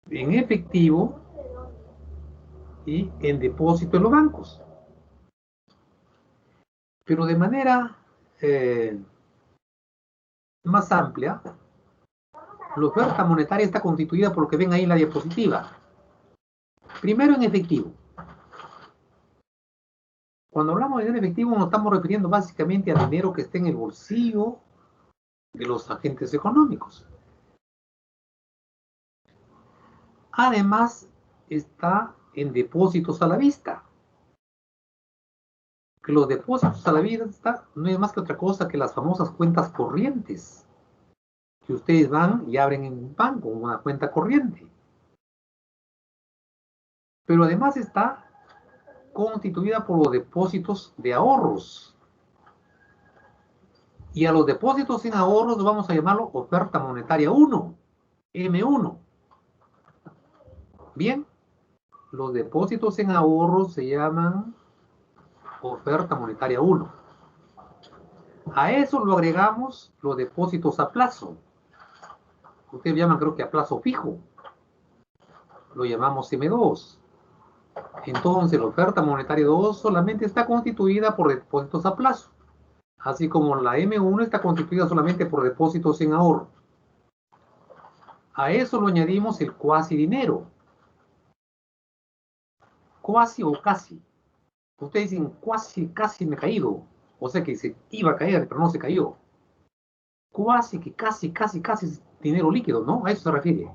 En efectivo y en depósito en los bancos. Pero de manera más amplia, la oferta monetaria está constituida por lo que ven ahí en la diapositiva. Primero en efectivo. Cuando hablamos de dinero efectivo nos estamos refiriendo básicamente a dinero que esté en el bolsillo de los agentes económicos. Además, está en depósitos a la vista. Que los depósitos a la vista no es más que otra cosa que las famosas cuentas corrientes. Que ustedes van y abren en un banco una cuenta corriente. Pero además está constituida por los depósitos de ahorros. Y a los depósitos en ahorros vamos a llamarlo oferta monetaria 1, M1. Bien, los depósitos en ahorros se llaman oferta monetaria 1. A eso lo agregamos los depósitos a plazo. Ustedes llaman creo que a plazo fijo. Lo llamamos M2. Entonces la oferta monetaria 2 solamente está constituida por depósitos a plazo. Así como la M1 está constituida solamente por depósitos en ahorro. A eso lo añadimos el cuasi dinero. Cuasi o casi. Ustedes dicen cuasi, casi me he caído. O sea que se iba a caer, pero no se cayó. Cuasi que casi es dinero líquido, ¿no? A eso se refiere.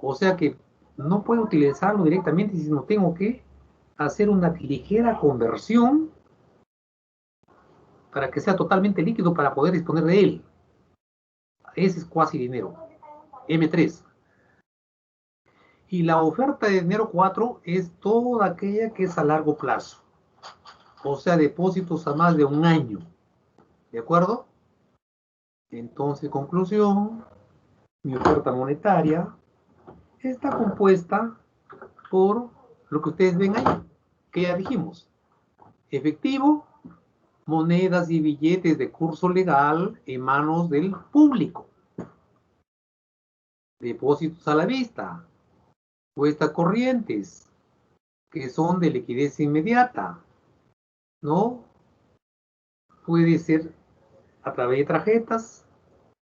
O sea que no puedo utilizarlo directamente, sino tengo que hacer una ligera conversión para que sea totalmente líquido para poder disponer de él. Ese es cuasi dinero, M3. Y la oferta de dinero 4 es toda aquella que es a largo plazo, o sea, depósitos a más de un año. ¿De acuerdo? Entonces, conclusión, mi oferta monetaria está compuesta por lo que ustedes ven ahí, que ya dijimos. Efectivo, monedas y billetes de curso legal en manos del público. Depósitos a la vista, cuentas corrientes, que son de liquidez inmediata, ¿no? Puede ser a través de tarjetas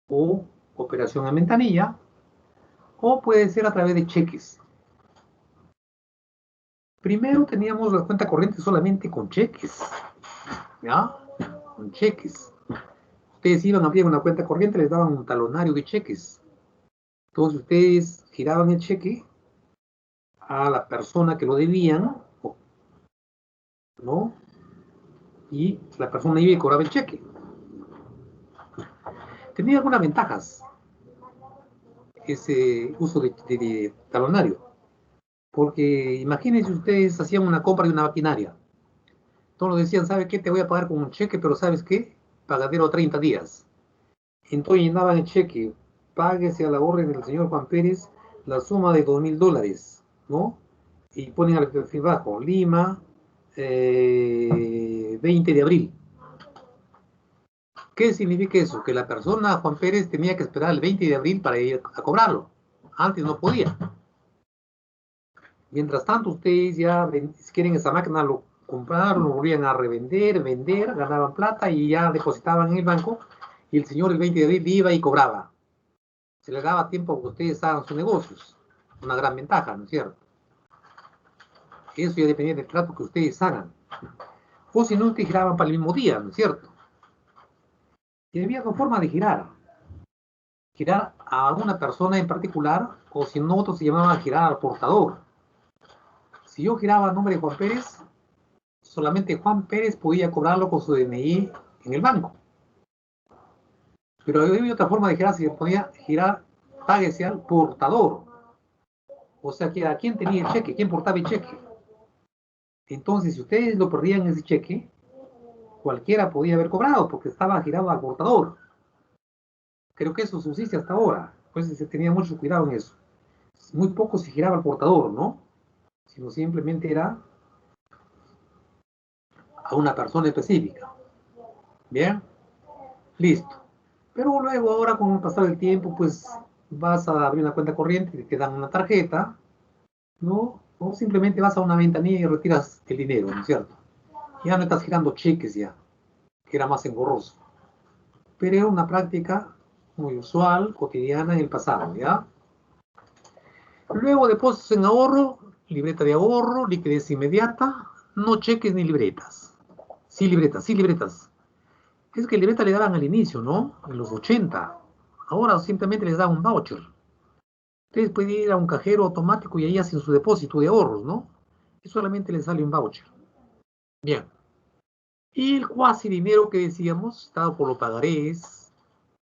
o operación en ventanilla, o puede ser a través de cheques. Primero teníamos la cuenta corriente solamente con cheques, ¿ya? Con cheques. Ustedes iban a abrir una cuenta corriente, les daban un talonario de cheques. Entonces ustedes giraban el cheque a la persona que lo debían, ¿no? Y la persona iba y cobraba el cheque. Tenía algunas ventajas ese uso de talonario, porque imagínense ustedes hacían una compra de una maquinaria. Todos decían, ¿sabe qué? Te voy a pagar con un cheque, pero ¿sabes qué? Pagadero 30 días. Entonces llenaban el cheque, páguese a la orden del señor Juan Pérez la suma de $2.000, ¿no? Y ponen al perfil bajo, Lima, 20 de abril. ¿Qué significa eso? Que la persona, Juan Pérez, tenía que esperar el 20 de abril para ir a cobrarlo. Antes no podía. Mientras tanto, ustedes ya, si quieren esa máquina, lo compraron, lo volvían a revender, vender, ganaban plata y ya depositaban en el banco. Y el señor el 20 de abril iba y cobraba. Se les daba tiempo a que ustedes hagan sus negocios. Una gran ventaja, ¿no es cierto? Eso ya dependía del trato que ustedes hagan. O si no, ustedes giraban para el mismo día, ¿no es cierto? Y había dos formas de girar. Girar a una persona en particular, o si no, otro se llamaba girar al portador. Si yo giraba a nombre de Juan Pérez, solamente Juan Pérez podía cobrarlo con su DNI en el banco. Pero había otra forma de girar, se podía girar, páguese al portador. O sea, que a quién tenía el cheque, quién portaba el cheque. Entonces, si ustedes lo perdían ese cheque, cualquiera podía haber cobrado porque estaba girado al portador. Creo que eso subsiste hasta ahora. Pues se tenía mucho cuidado en eso. Muy poco se giraba al portador, ¿no? Sino simplemente era a una persona específica. ¿Bien? Listo. Pero luego ahora con el pasar del tiempo, pues vas a abrir una cuenta corriente y te dan una tarjeta, ¿no? O simplemente vas a una ventanilla y retiras el dinero, ¿no es cierto? Ya no estás girando cheques ya, que era más engorroso. Pero era una práctica muy usual, cotidiana en el pasado, ¿ya? Luego depósitos en ahorro, libreta de ahorro, liquidez inmediata, no cheques ni libretas. Sí, libretas, sí, libretas. Es que libreta le daban al inicio, ¿no? En los 80. Ahora simplemente les da un voucher. Ustedes pueden ir a un cajero automático y ahí hacen su depósito de ahorros, ¿no? Y solamente les sale un voucher. Bien. Y el cuasi dinero que decíamos, dado por los pagarés,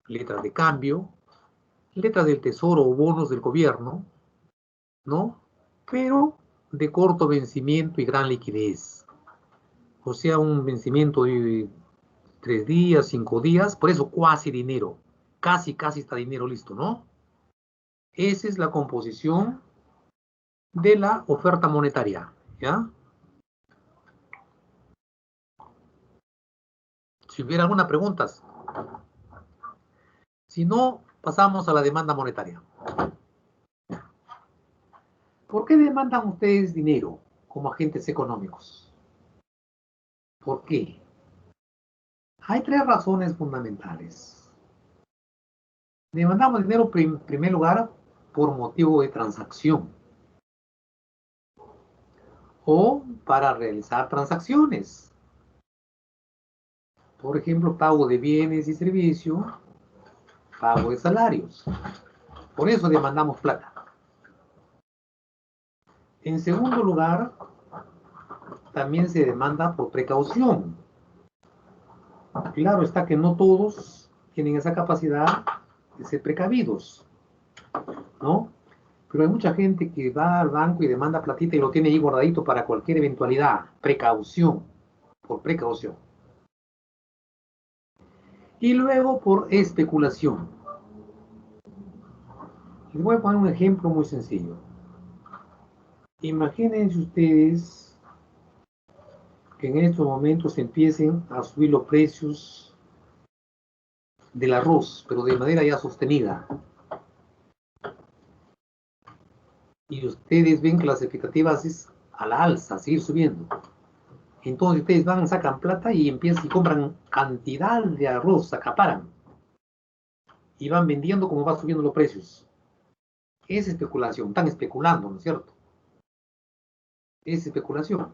letras de cambio, letras del tesoro o bonos del gobierno, ¿no? Pero de corto vencimiento y gran liquidez. O sea, un vencimiento de 3 días, 5 días, por eso cuasi dinero. Casi está dinero listo, ¿no? Esa es la composición de la oferta monetaria, ¿ya? Si hubiera alguna pregunta. Si no, pasamos a la demanda monetaria. ¿Por qué demandan ustedes dinero como agentes económicos? ¿Por qué? Hay tres razones fundamentales. Demandamos dinero en primer lugar por motivo de transacción o para realizar transacciones. Por ejemplo, pago de bienes y servicios, pago de salarios. Por eso demandamos plata. En segundo lugar, también se demanda por precaución. Claro está que no todos tienen esa capacidad de ser precavidos, ¿no? Pero hay mucha gente que va al banco y demanda platita y lo tiene ahí guardadito para cualquier eventualidad. Precaución, por precaución. Y luego por especulación. Les voy a poner un ejemplo muy sencillo. Imagínense ustedes que en estos momentos empiecen a subir los precios del arroz, pero de manera ya sostenida. Y ustedes ven que las expectativas es a la alza, seguir subiendo. Entonces ustedes van, sacan plata y empiezan y compran cantidad de arroz, acaparan. Y van vendiendo como va subiendo los precios. Es especulación, están especulando, ¿no es cierto? Es especulación.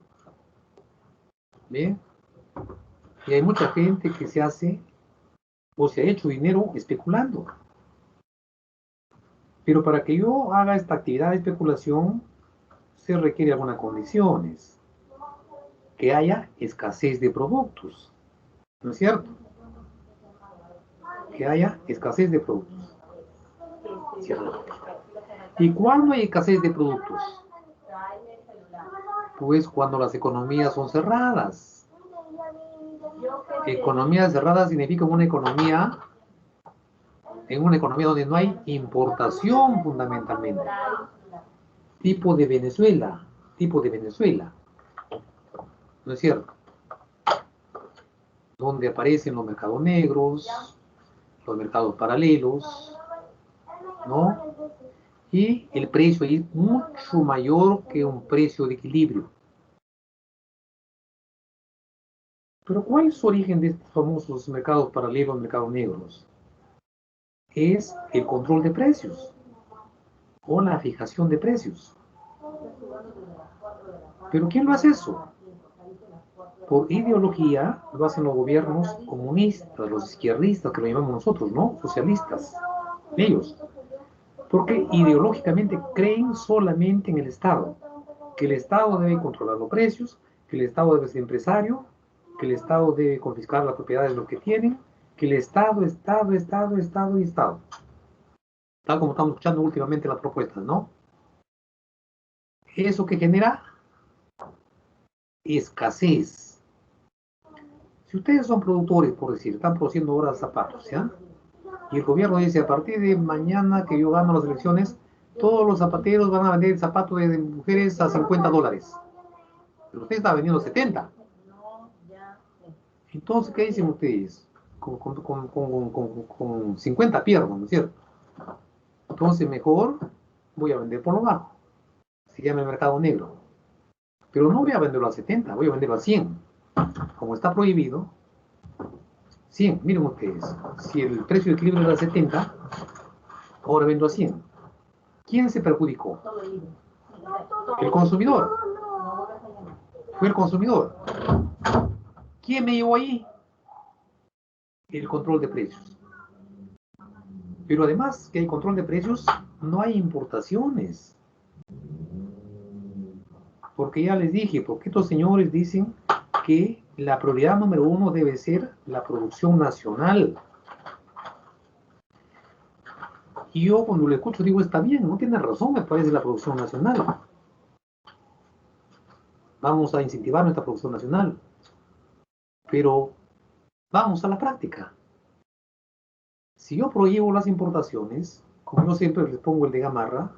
¿Bien? Y hay mucha gente que se hace o se ha hecho dinero especulando. Pero para que yo haga esta actividad de especulación, se requiere algunas condiciones. Que haya escasez de productos. ¿No es cierto? Que haya escasez de productos. ¿Cierto? ¿Y cuándo hay escasez de productos? Pues cuando las economías son cerradas. Economía cerrada significa en una economía donde no hay importación fundamentalmente. Tipo de Venezuela. ¿No es cierto? Donde aparecen los mercados negros, los mercados paralelos, ¿no? Y el precio ahí es mucho mayor que un precio de equilibrio. Pero ¿cuál es su origen de estos famosos mercados paralelos, mercados negros? Es el control de precios o la fijación de precios. ¿Pero quién lo hace eso? Por ideología lo hacen los gobiernos comunistas, los izquierdistas, que lo llamamos nosotros, ¿no? Socialistas. Ellos. Porque ideológicamente creen solamente en el Estado. Que el Estado debe controlar los precios, que el Estado debe ser empresario, que el Estado debe confiscar las propiedades de los que tienen, que el Estado. Tal como estamos escuchando últimamente las propuestas, ¿no? Eso que genera escasez. Si ustedes son productores, por decir, están produciendo ahora zapatos, ¿ya? Y el gobierno dice, a partir de mañana que yo gano las elecciones, todos los zapateros van a vender zapatos de mujeres a $50. Pero usted está vendiendo 70. Entonces, ¿qué dicen ustedes? Con 50 pierdo, ¿no es cierto? Entonces, mejor voy a vender por lo bajo. Se llama el mercado negro. Pero no voy a venderlo a 70, voy a venderlo a 100. Como está prohibido, 100. Miren ustedes, si el precio de equilibrio era 70, ahora vendo a 100. ¿Quién se perjudicó? El consumidor. Fue el consumidor. ¿Quién me llevó ahí? El control de precios. Pero además que hay control de precios, no hay importaciones. Porque ya les dije, porque estos señores dicen que la prioridad número 1 debe ser la producción nacional. Y yo cuando lo escucho digo, está bien, no tiene razón, me parece la producción nacional. Vamos a incentivar nuestra producción nacional. Pero vamos a la práctica. Si yo prohíbo las importaciones, como yo siempre les pongo el de Gamarra,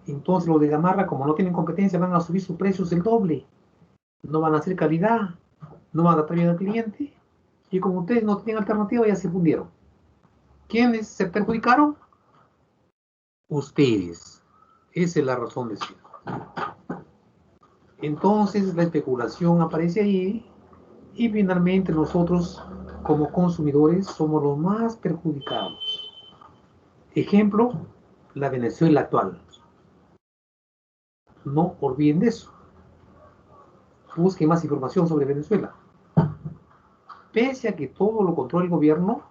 entonces los de Gamarra, como no tienen competencia, van a subir sus precios el doble. No van a hacer calidad, no van a tratar bien al cliente, y como ustedes no tienen alternativa, ya se fundieron. ¿Quiénes se perjudicaron? Ustedes. Esa es la razón de ser. Entonces la especulación aparece ahí, y finalmente nosotros, como consumidores, somos los más perjudicados. Ejemplo, la Venezuela actual. No olviden de eso. Busquen más información sobre Venezuela. Pese a que todo lo controla el gobierno,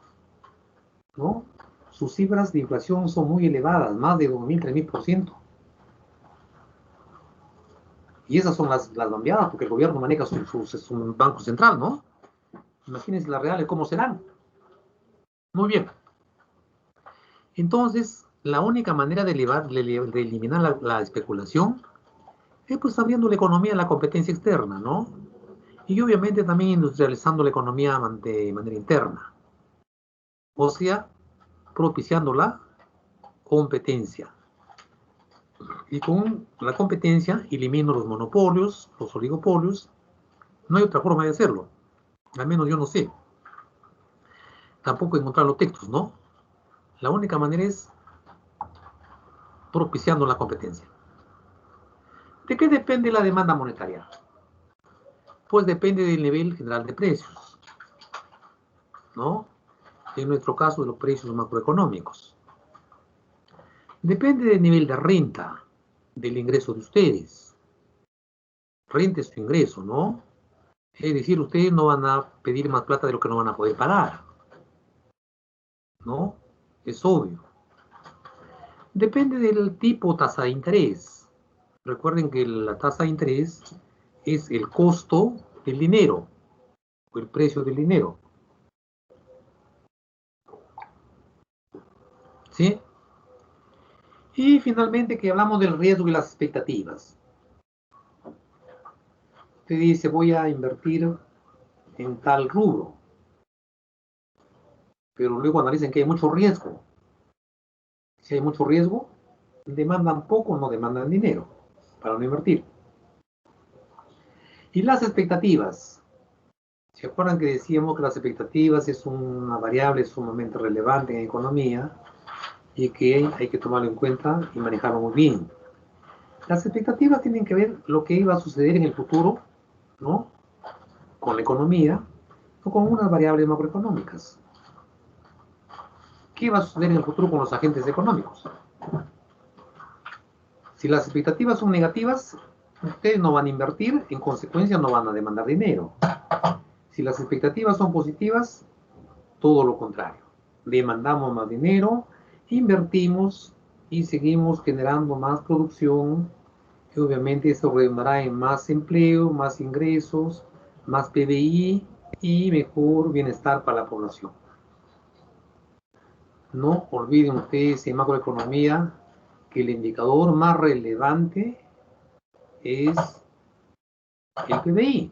¿no? Sus cifras de inflación son muy elevadas, más de 2.000, 3.000%. Y esas son las bambeadas, porque el gobierno maneja su banco central, ¿no? Imagínense las reales cómo serán. Muy bien. Entonces, la única manera de eliminar la especulación es pues abriendo la economía a la competencia externa, ¿no? Y obviamente también industrializando la economía de manera interna. O sea, propiciando la competencia. Y con la competencia elimino los monopolios, los oligopolios. No hay otra forma de hacerlo. Al menos yo no sé. Tampoco encontrar los textos, ¿no? La única manera es propiciando la competencia. ¿De qué depende la demanda monetaria? Pues depende del nivel general de precios, ¿no? En nuestro caso, de los precios macroeconómicos. Depende del nivel de renta, del ingreso de ustedes. Renta es su ingreso, ¿no? Es decir, ustedes no van a pedir más plata de lo que no van a poder pagar, ¿no? Es obvio. Depende del tipo tasa de interés. Recuerden que la tasa de interés es el costo del dinero, o el precio del dinero. ¿Sí? Y finalmente que hablamos del riesgo y las expectativas. Usted dice, voy a invertir en tal rubro, pero luego analizan que hay mucho riesgo. Si hay mucho riesgo, demandan poco, no demandan dinero para no invertir. Y las expectativas. ¿Se acuerdan que decíamos que las expectativas es una variable sumamente relevante en economía y que hay que tomarlo en cuenta y manejarlo muy bien? Las expectativas tienen que ver lo que iba a suceder en el futuro, ¿no? Con la economía o con unas variables macroeconómicas. ¿Qué va a suceder en el futuro con los agentes económicos? Si las expectativas son negativas, ustedes no van a invertir, en consecuencia no van a demandar dinero. Si las expectativas son positivas, todo lo contrario. Demandamos más dinero, invertimos y seguimos generando más producción, y obviamente eso redundará en más empleo, más ingresos, más PBI y mejor bienestar para la población. No olviden ustedes en macroeconomía que el indicador más relevante es el PBI,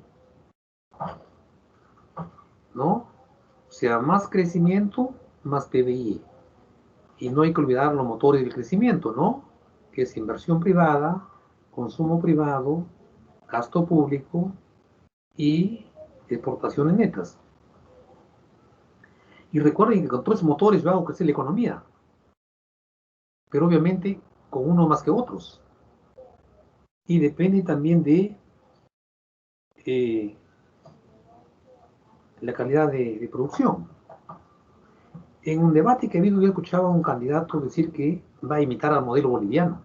¿no? O sea, más crecimiento, más PBI. Y no hay que olvidar los motores del crecimiento, ¿no? Que es inversión privada, consumo privado, gasto público y exportaciones netas. Y recuerden que con todos esos motores yo hago crecer la economía, pero obviamente con unos más que otros. Y depende también de la calidad de producción. En un debate que he habido, yo escuchaba a un candidato decir que va a imitar al modelo boliviano.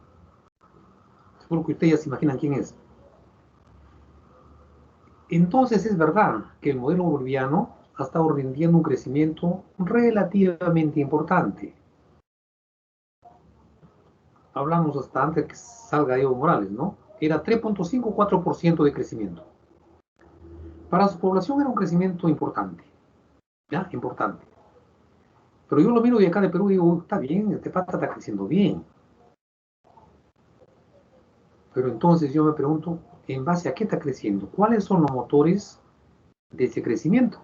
Seguro que ustedes ya se imaginan quién es. Entonces es verdad que el modelo boliviano ha estado rindiendo un crecimiento relativamente importante. Hablamos hasta antes que salga Evo Morales, ¿no? Era 3.5-4% de crecimiento. Para su población era un crecimiento importante, ¿ya? Importante. Pero yo lo miro de acá de Perú y digo, está bien, este pata está creciendo bien. Pero entonces yo me pregunto, ¿en base a qué está creciendo? ¿Cuáles son los motores de ese crecimiento?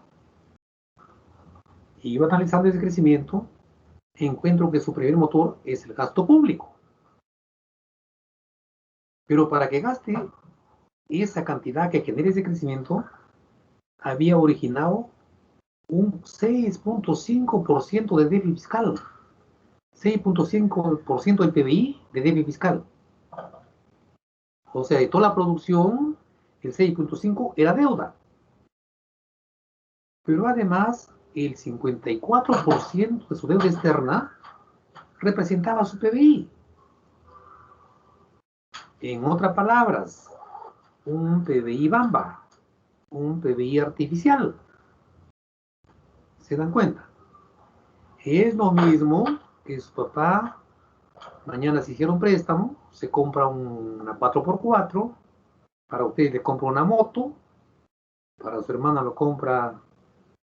Y yo analizando ese crecimiento, encuentro que su primer motor es el gasto público. Pero para que gaste esa cantidad que genere ese crecimiento, había originado un 6.5% de déficit fiscal. 6.5% del PBI de déficit fiscal. O sea, de toda la producción, el 6.5 era deuda. Pero además, el 54% de su deuda externa representaba su PBI. En otras palabras, un PBI bamba, un PBI artificial. ¿Se dan cuenta? Es lo mismo que su papá, mañana se hiciera un préstamo, se compra una 4x4 Para usted le compra una moto, para su hermana lo compra,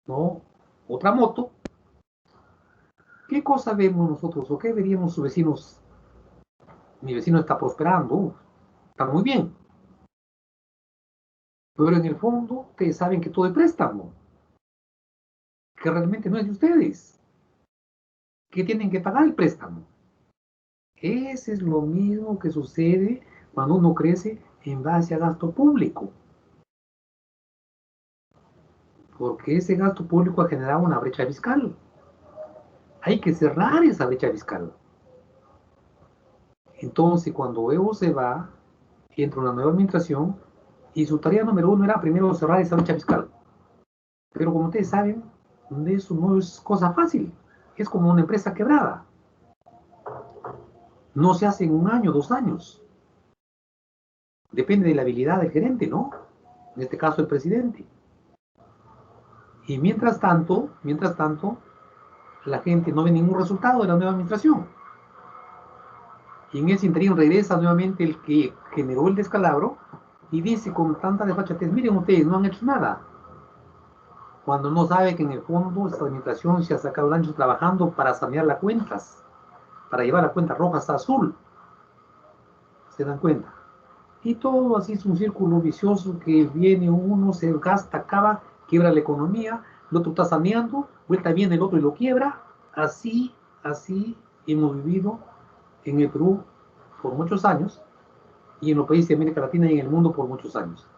¿no?, otra moto. ¿Qué cosa vemos nosotros o qué veríamos sus vecinos? Mi vecino está prosperando, está muy bien. Pero en el fondo, ustedes saben que todo es préstamo, que realmente no es de ustedes, que tienen que pagar el préstamo. Ese es lo mismo que sucede cuando uno crece en base a gasto público. Porque ese gasto público ha generado una brecha fiscal. Hay que cerrar esa brecha fiscal. Entonces, cuando Evo se va, entra una nueva administración y su tarea número uno era primero cerrar esa brecha fiscal. Pero como ustedes saben, eso no es cosa fácil. Es como una empresa quebrada. No se hace en un año, 2 años. Depende de la habilidad del gerente, ¿no? En este caso, el presidente. Y mientras tanto, la gente no ve ningún resultado de la nueva administración. Y en ese interín regresa nuevamente el que generó el descalabro y dice con tanta desfachatez: miren ustedes, no han hecho nada. Cuando no sabe que en el fondo esta administración se ha sacado años trabajando para sanear las cuentas, para llevar la cuenta roja hasta azul. ¿Se dan cuenta? Y todo así es un círculo vicioso que viene uno, se gasta, acaba, quiebra la economía, el otro está saneando, vuelta viene el otro y lo quiebra. Así hemos vivido en el Perú por muchos años y en los países de América Latina y en el mundo por muchos años.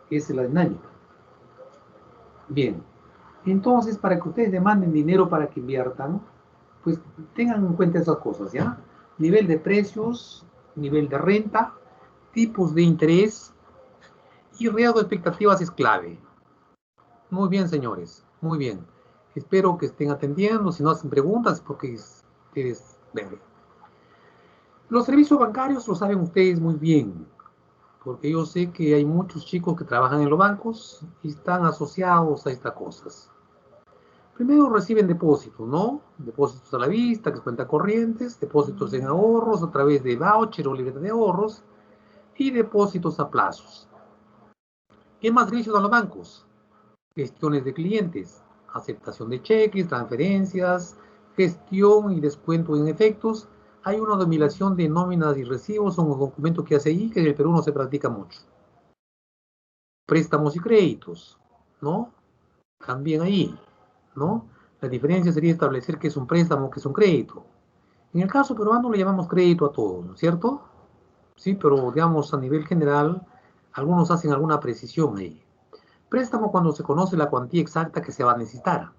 Esa es la dinámica. Bien, entonces para que ustedes demanden dinero para que inviertan, pues tengan en cuenta esas cosas, ¿ya? Nivel de precios, nivel de renta, tipos de interés y riesgo de expectativas es clave. Muy bien, señores, muy bien. Espero que estén atendiendo. Si no hacen preguntas, porque ustedes ven. Los servicios bancarios lo saben ustedes muy bien, porque yo sé que hay muchos chicos que trabajan en los bancos y están asociados a estas cosas. Primero reciben depósitos, ¿no? Depósitos a la vista, que es cuenta corrientes, depósitos en ahorros a través de voucher o libreta de ahorros y depósitos a plazos. ¿Qué más servicios dan los bancos? Gestiones de clientes, aceptación de cheques, transferencias, gestión y descuento en efectos. Hay una dominación de nóminas y recibos, son un documento que hace ahí que en el Perú no se practica mucho. Préstamos y créditos, ¿no? También ahí, ¿no? La diferencia sería establecer qué es un préstamo, qué es un crédito. En el caso peruano le llamamos crédito a todo, ¿no es cierto? Sí, pero digamos a nivel general, algunos hacen alguna precisión ahí. Préstamo cuando se conoce la cuantía exacta que se va a necesitar.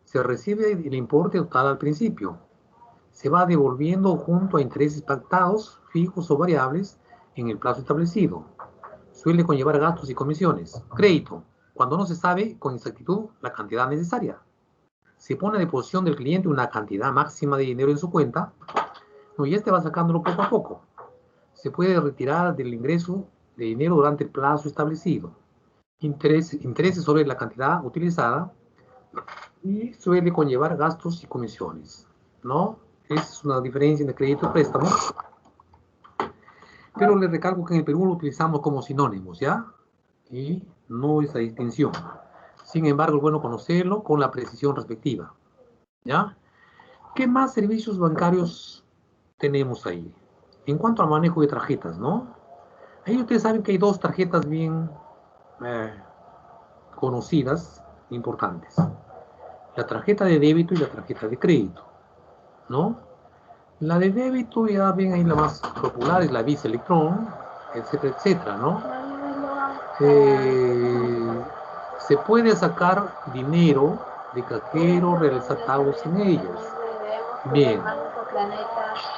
Se recibe el importe total al principio. Se va devolviendo junto a intereses pactados, fijos o variables, en el plazo establecido. Suele conllevar gastos y comisiones. Crédito, cuando no se sabe con exactitud la cantidad necesaria. Se pone a disposición del cliente una cantidad máxima de dinero en su cuenta, y este va sacándolo poco a poco. Se puede retirar del ingreso de dinero durante el plazo establecido. Intereses sobre la cantidad utilizada y suele conllevar gastos y comisiones, ¿no? Esa es una diferencia entre crédito y préstamo. Pero les recalco que en el Perú lo utilizamos como sinónimos, ¿ya? Y no esa distinción. Sin embargo, es bueno conocerlo con la precisión respectiva, ¿ya? ¿Qué más servicios bancarios tenemos ahí? En cuanto al manejo de tarjetas, ¿no? Ahí ustedes saben que hay dos tarjetas bien conocidas, importantes. La tarjeta de débito y la tarjeta de crédito, ¿no? La de débito, ya ven ahí la más popular, es la Visa Electron, etcétera, etcétera, ¿no? Se puede sacar dinero de cajero, realizar pagos en ellos. Bien.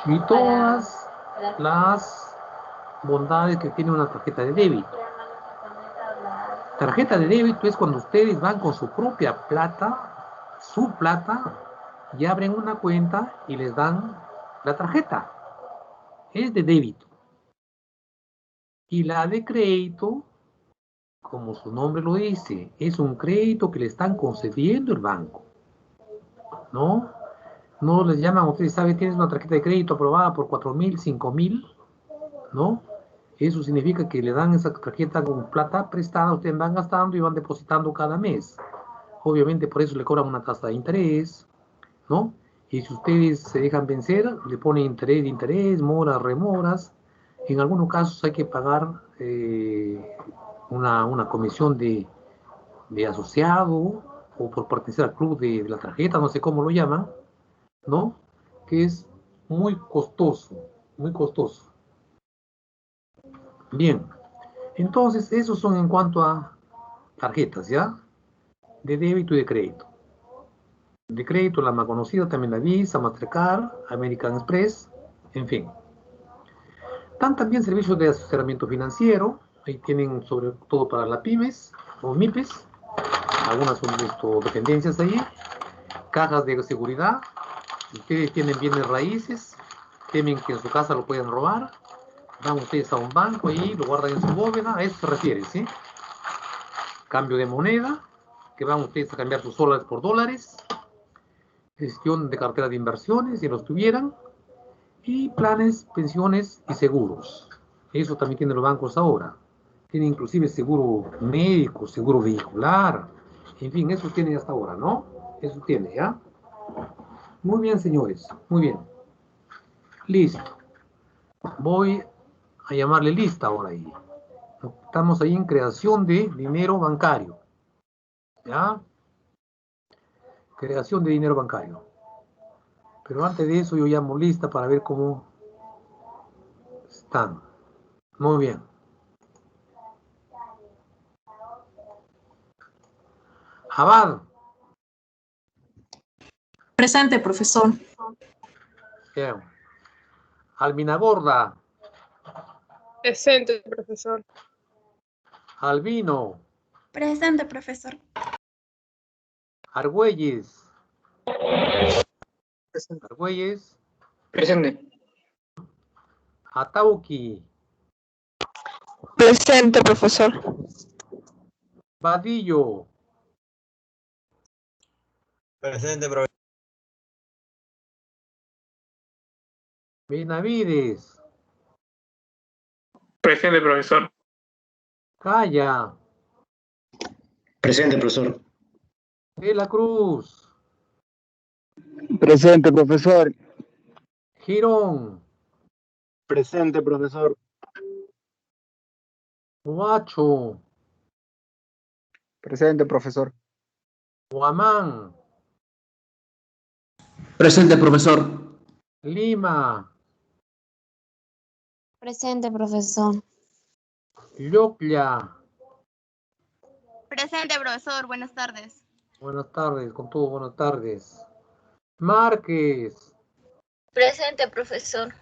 Y todas las bondades que tiene una tarjeta de débito. Tarjeta de débito es cuando ustedes van con su propia plata, su plata, y abren una cuenta y les dan la tarjeta. Es de débito. Y la de crédito, como su nombre lo dice, es un crédito que le están concediendo el banco, ¿no? No les llaman, ustedes saben, tienes una tarjeta de crédito aprobada por 4.000, 5.000, ¿no? Eso significa que le dan esa tarjeta con plata prestada, ustedes van gastando y van depositando cada mes. Obviamente por eso le cobran una tasa de interés, ¿no? Y si ustedes se dejan vencer, le ponen interés, moras, remoras. En algunos casos hay que pagar una comisión de asociado o por pertenecer al club de la tarjeta, no sé cómo lo llaman, ¿no? Que es muy costoso, muy costoso. Bien, entonces esos son en cuanto a tarjetas, ¿ya? De débito y de crédito. De crédito, la más conocida, también la Visa, Mastercard, American Express, en fin. Dan también servicios de asesoramiento financiero, ahí tienen sobre todo para las pymes o MIPES, algunas son dependencias ahí, cajas de seguridad, si ustedes tienen bienes raíces, temen que en su casa lo puedan robar, van ustedes a un banco ahí, lo guardan en su bóveda, a eso se refiere, ¿sí? Cambio de moneda, que van ustedes a cambiar sus soles por dólares, gestión de cartera de inversiones, si los tuvieran, y planes, pensiones y seguros. Eso también tienen los bancos ahora. Tienen inclusive seguro médico, seguro vehicular, en fin, eso tienen hasta ahora, ¿no? Eso tiene, ¿ya? Muy bien, señores, muy bien. Listo. Voy a llamarle lista ahora ahí. Estamos ahí en creación de dinero bancario. ¿Ya? Creación de dinero bancario. Pero antes de eso yo llamo lista para ver cómo están. Muy bien. Abad. Presente, profesor. Bien. Albina Gorda. Presente, profesor. Albino. Presente, profesor. Argüelles. Argüelles. Presente. Atauqui. Presente, profesor. Vadillo. Presente, profesor. Benavides. Presente, profesor. Calla. Presente, profesor. De la Cruz. Presente, profesor. Girón. Presente, profesor. Huacho. Presente, profesor. Huamán. Presente, profesor. Lima. Presente, profesor. Lloclia. Presente, profesor. Buenas tardes. Buenas tardes, con todo, buenas tardes. Márquez. Presente, profesor.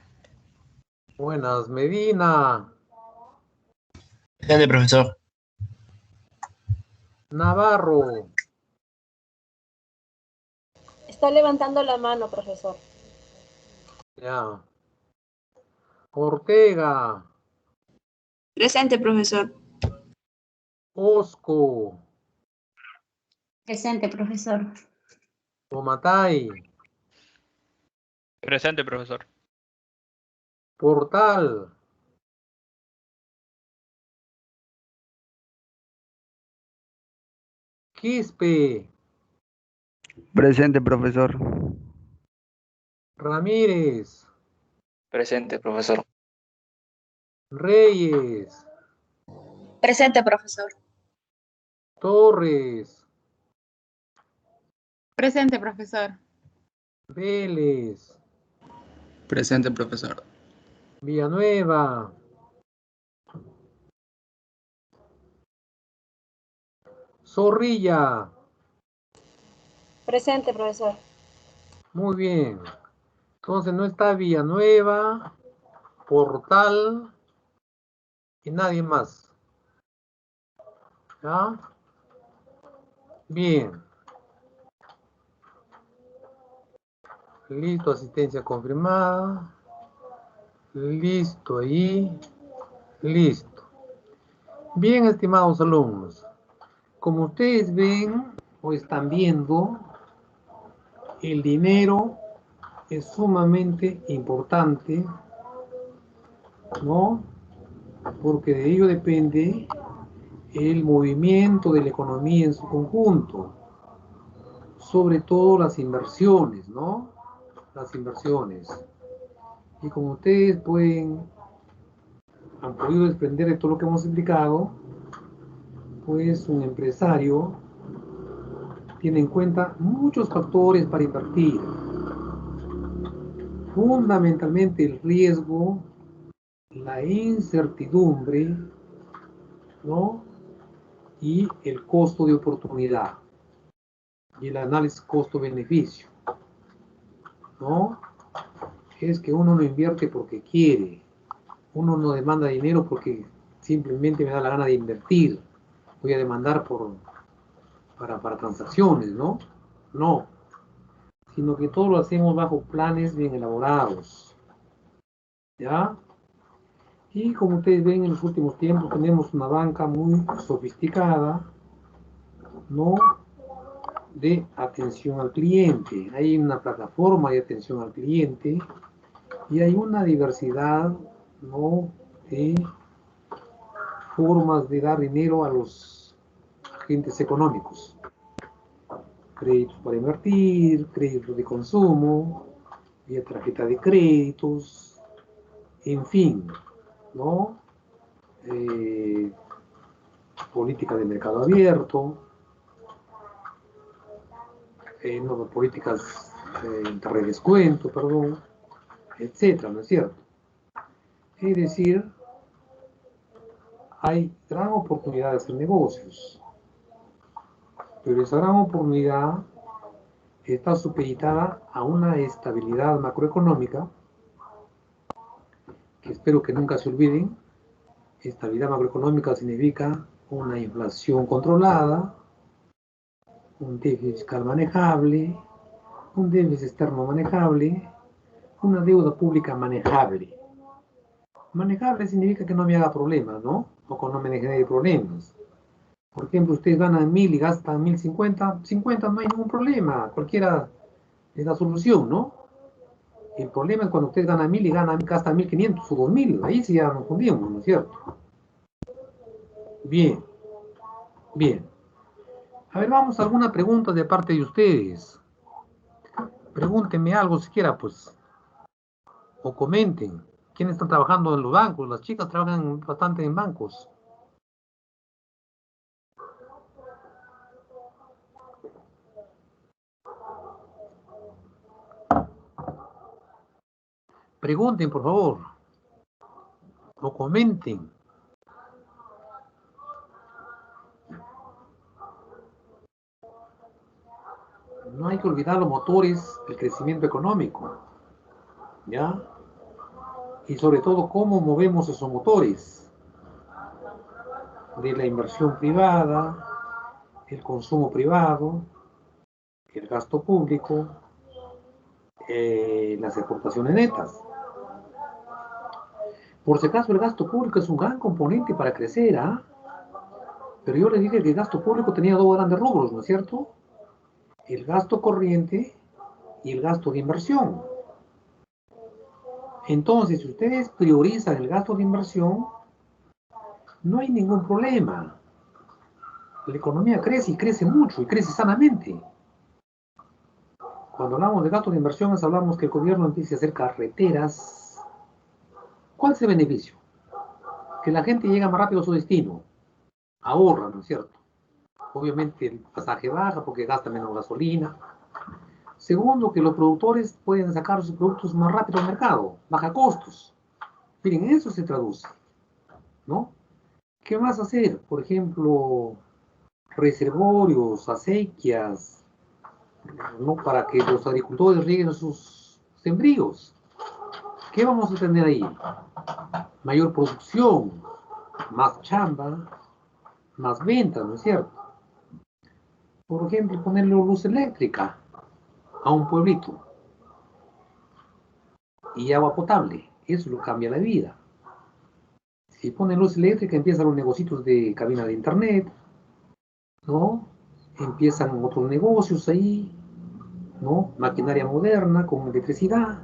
Buenas, Medina. Presente, profesor. Navarro. Está levantando la mano, profesor. Ya. Ortega. Presente, profesor. Osco. Presente, profesor. Tomatay. Presente, profesor. Portal. Quispe. Presente, profesor. Ramírez. Presente, profesor. Reyes. Presente, profesor. Torres. Presente, profesor. Vélez. Presente, profesor. Villanueva. Zorrilla. Presente, profesor. Muy bien. Entonces no está Villanueva, Portal y nadie más. ¿Ya? Bien. Listo, asistencia confirmada. Listo ahí. Listo. Bien, estimados alumnos. Como ustedes ven o están viendo, el dinero es sumamente importante, ¿no? porque de ello depende el movimiento de la economía en su conjunto, sobre todo las inversiones, ¿no? Las inversiones. Y como ustedes han podido desprender de todo lo que hemos explicado, pues un empresario tiene en cuenta muchos factores para invertir. Fundamentalmente el riesgo, la incertidumbre, ¿no? Y el costo de oportunidad. Y el análisis costo-beneficio, ¿no? Es que uno no invierte porque quiere. Uno no demanda dinero porque simplemente me da la gana de invertir. Voy a demandar para transacciones, ¿no? No. Sino que todo lo hacemos bajo planes bien elaborados. ¿Ya? Y como ustedes ven, en los últimos tiempos tenemos una banca muy sofisticada, ¿no? De atención al cliente. Hay una plataforma de atención al cliente y hay una diversidad, ¿no? De formas de dar dinero a los agentes económicos. Créditos para invertir, créditos de consumo, vía tarjeta de créditos, en fin, ¿no? Política de mercado abierto, no, políticas de descuento, perdón, etcétera, ¿no es cierto? Es decir, hay gran oportunidad de hacer negocios, pero esa gran oportunidad está supeditada a una estabilidad macroeconómica, que espero que nunca se olviden. Estabilidad macroeconómica significa una inflación controlada, un déficit fiscal manejable, un déficit externo manejable, una deuda pública manejable. Manejable significa que no me haga problemas, ¿no? O que no me genere problemas. Por ejemplo, ustedes ganan 1000 y gastan 1050, 50 no hay ningún problema, cualquiera es la solución, ¿no? El problema es cuando ustedes ganan 1000 y gastan 1500 o 2000, ahí sí ya nos fundimos, ¿no es cierto? Bien, bien. A ver, vamos a alguna pregunta de parte de ustedes. Pregúntenme algo siquiera, pues. O comenten. ¿Quiénes están trabajando en los bancos? Las chicas trabajan bastante en bancos. Pregunten, por favor. O comenten. No hay que olvidar los motores del crecimiento económico. ¿Ya? Y sobre todo, cómo movemos esos motores. De la inversión privada, el consumo privado, el gasto público, las exportaciones netas. Por si acaso, el gasto público es un gran componente para crecer, ¿ah? Pero yo les dije que el gasto público tenía dos grandes rubros, ¿no es cierto? El gasto corriente y el gasto de inversión. Entonces, si ustedes priorizan el gasto de inversión, no hay ningún problema. La economía crece y crece mucho y crece sanamente. Cuando hablamos de gasto de inversión, hablamos que el gobierno empiece a hacer carreteras. ¿Cuál es el beneficio? Que la gente llega más rápido a su destino. Ahorra, ¿no es cierto? Obviamente el pasaje baja porque gasta menos gasolina. Segundo, que los productores pueden sacar sus productos más rápido al mercado, baja costos. Miren, eso se traduce, ¿no? ¿Qué más hacer? Por ejemplo, reservorios, acequias, ¿no? Para que los agricultores rieguen sus sembríos. ¿Qué vamos a tener ahí? Mayor producción, más chamba, más ventas, ¿no es cierto? Por ejemplo, ponerle luz eléctrica a un pueblito y agua potable, eso lo cambia la vida. Si ponen luz eléctrica, empiezan los negocios de cabina de internet, ¿no? Empiezan otros negocios ahí, ¿no? Maquinaria moderna con electricidad.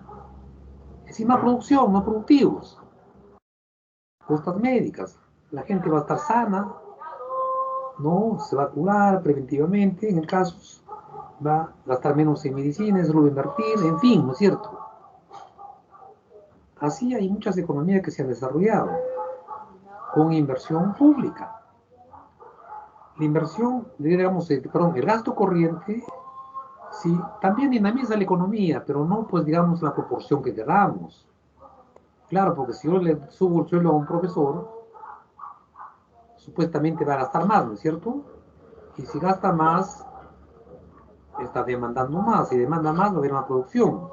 Es decir, más producción, más productivos. costas médicas. La gente va a estar sana, ¿no? Se va a curar preventivamente en el caso, va a gastar menos en medicinas, lo va a invertir, en fin, ¿no es cierto? Así hay muchas economías que se han desarrollado con inversión pública. La inversión, digamos, perdón, el gasto corriente, sí, también dinamiza la economía, pero no, pues, digamos, la proporción que queramos. Claro, porque si yo le subo el sueldo a un profesor, supuestamente va a gastar más, ¿no es cierto? Y si gasta más, está demandando más, y demanda más, va a haber una producción.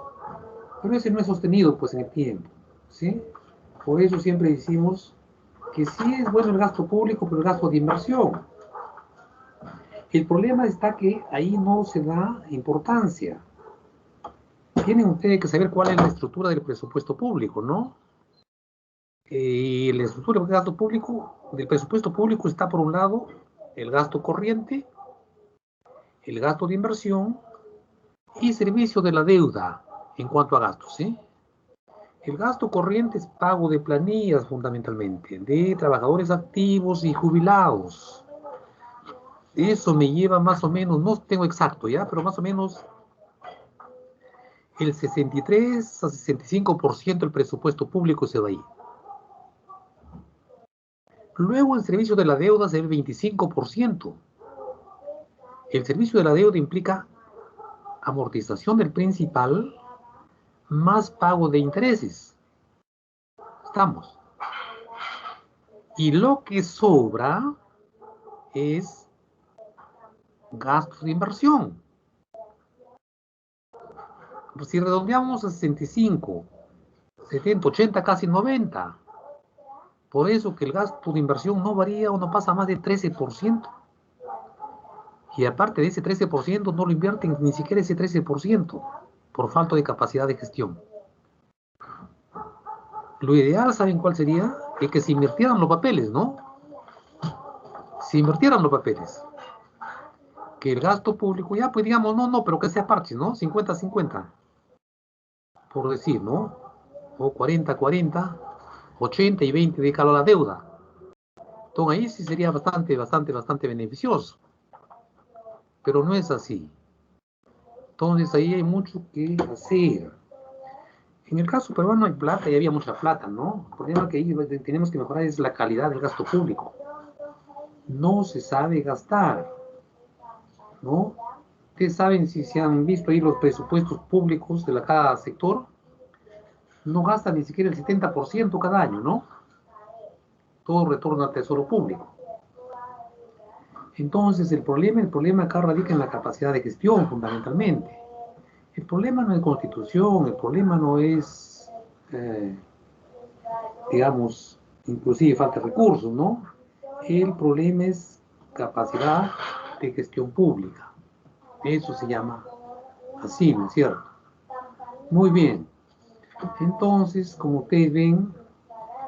Pero ese no es sostenido, pues, en el tiempo, ¿sí? Por eso siempre decimos que sí es bueno el gasto público, pero el gasto de inversión. El problema está que ahí no se da importancia. Tienen ustedes que saber cuál es la estructura del presupuesto público, ¿no? Y la estructura del gasto público, del presupuesto público está por un lado el gasto corriente, el gasto de inversión y servicio de la deuda en cuanto a gastos, ¿sí? El gasto corriente es pago de planillas fundamentalmente, de trabajadores activos y jubilados. Eso me lleva más o menos, no tengo exacto ya, pero más o menos el 63 a 65% del presupuesto público se va ahí. Luego el servicio de la deuda se ve el 25%. El servicio de la deuda implica amortización del principal más pago de intereses. Estamos. Y lo que sobra es gastos de inversión. Si redondeamos a 65, 70, 80, casi 90. Por eso que el gasto de inversión no varía o no pasa más de 13%. Y aparte de ese 13%, no lo invierten ni siquiera ese 13%, por falta de capacidad de gestión. Lo ideal, ¿saben cuál sería? Es que se invirtieran los papeles, ¿no? Se invirtieran los papeles. Que el gasto público, ya pues digamos, no, pero que sea parche, ¿no? 50-50. Por decir, ¿no? O 40-40, 80 y 20 de a la deuda. Entonces ahí sí sería bastante beneficioso. Pero no es así. Entonces ahí hay mucho que hacer. En el caso peruano hay plata y había mucha plata, ¿no? El problema que ahí tenemos que mejorar es la calidad del gasto público. No se sabe gastar, ¿no? Ustedes saben, si se han visto ahí los presupuestos públicos de cada sector, no gastan ni siquiera el 70% cada año, ¿no? Todo retorna al tesoro público. Entonces el problema acá radica en la capacidad de gestión, fundamentalmente. El problema no es constitución, el problema no es, digamos, inclusive falta de recursos, ¿no? El problema es capacidad de gestión pública. Eso se llama así, ¿no es cierto? Muy bien. Entonces, como ustedes ven,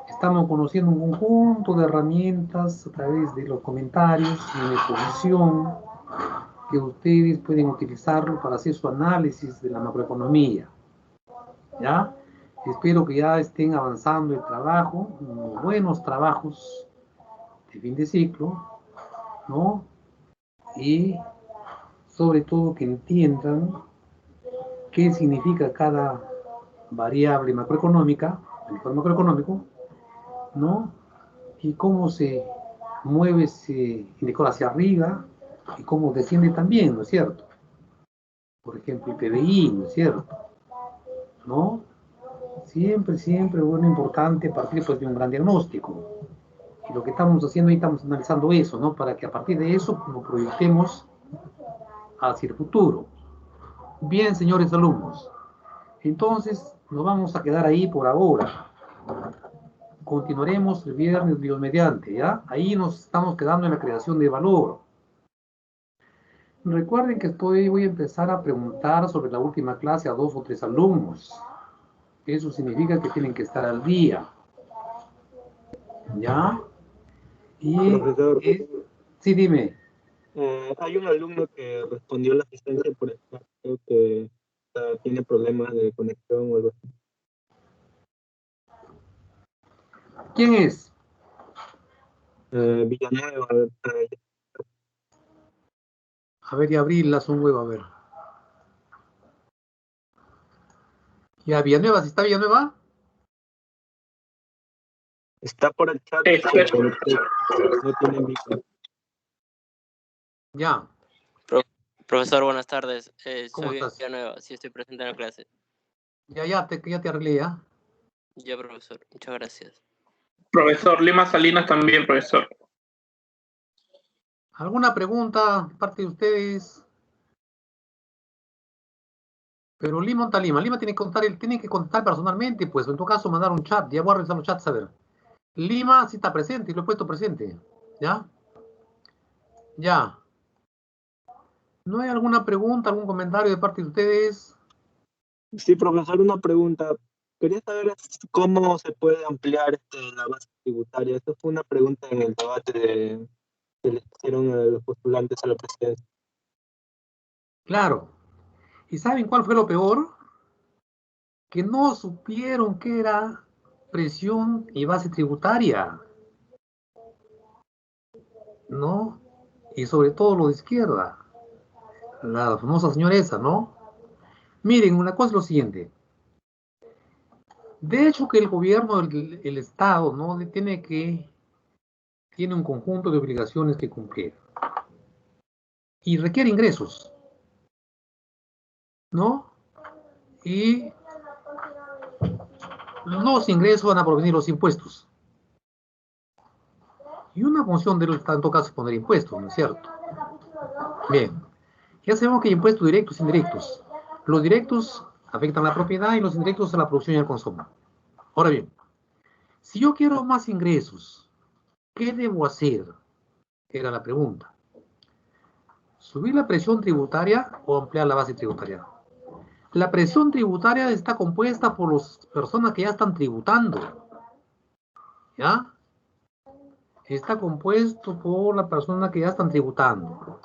estamos conociendo un conjunto de herramientas a través de los comentarios y de exposición que ustedes pueden utilizarlo para hacer su análisis de la macroeconomía. ¿Ya? Espero que ya estén avanzando el trabajo, buenos trabajos de fin de ciclo, ¿no? Y sobre todo que entiendan qué significa cada variable macroeconómica, el factor macroeconómico, ¿no? Y cómo se mueve ese indicador hacia arriba y cómo desciende también, ¿no es cierto? Por ejemplo, el PBI, ¿no es cierto? ¿No? Siempre, bueno, importante partir pues de un gran diagnóstico. Y lo que estamos haciendo ahí, estamos analizando eso, ¿no? Para que a partir de eso lo proyectemos hacia el futuro. Bien, señores alumnos. Entonces, nos vamos a quedar ahí por ahora. Continuaremos el viernes, Dios mediante, ¿ya? Ahí nos estamos quedando en la creación de valor. Recuerden que voy a empezar a preguntar sobre la última clase a 2 o 3 alumnos. Eso significa que tienen que estar al día. ¿Ya? Y, Profesor, sí, dime. hay un alumno que respondió la asistencia por el chat, creo que tiene problemas de conexión o algo así. ¿Quién es? Villanueva. A ver, y abrirlas un huevo, a ver. Ya, Villanueva, ¿si está Villanueva? Está por el chat, no tiene micro. Ya. Profesor, buenas tardes. ¿Cómo Soy estás? Villanueva, sí estoy presente en la clase. Ya te arreglé, ¿ya? Ya, profesor. Muchas gracias. Profesor, Lima Salinas también, profesor. ¿Alguna pregunta de parte de ustedes? Pero Lima está Lima. Lima tiene que contestar personalmente, pues en todo caso mandar un chat. Ya voy a revisar los chats a ver. Lima sí está presente y lo he puesto presente. ¿Ya? Ya. ¿No hay alguna pregunta, algún comentario de parte de ustedes? Sí, profesor, una pregunta. Quería saber cómo se puede ampliar la base tributaria. Esta fue una pregunta en el debate que le hicieron los postulantes a la presidencia. Claro. ¿Y saben cuál fue lo peor? Que no supieron qué era presión y base tributaria. ¿No? Y sobre todo lo de izquierda. La famosa señora esa, ¿no? Miren, una cosa es lo siguiente. De hecho que el gobierno, el Estado, ¿no? Tiene un conjunto de obligaciones que cumplir. Y requiere ingresos, ¿no? Y los ingresos van a provenir de los impuestos. Y una función del Estado en todo caso es poner impuestos, ¿no es cierto? Bien. Ya sabemos que hay impuestos directos e indirectos. Los directos afectan la propiedad y los indirectos a la producción y al consumo. Ahora bien, si yo quiero más ingresos, ¿qué debo hacer? Era la pregunta. ¿Subir la presión tributaria o ampliar la base tributaria? La presión tributaria está compuesta por las personas que ya están tributando. ¿Ya? Está compuesto por la persona que ya están tributando.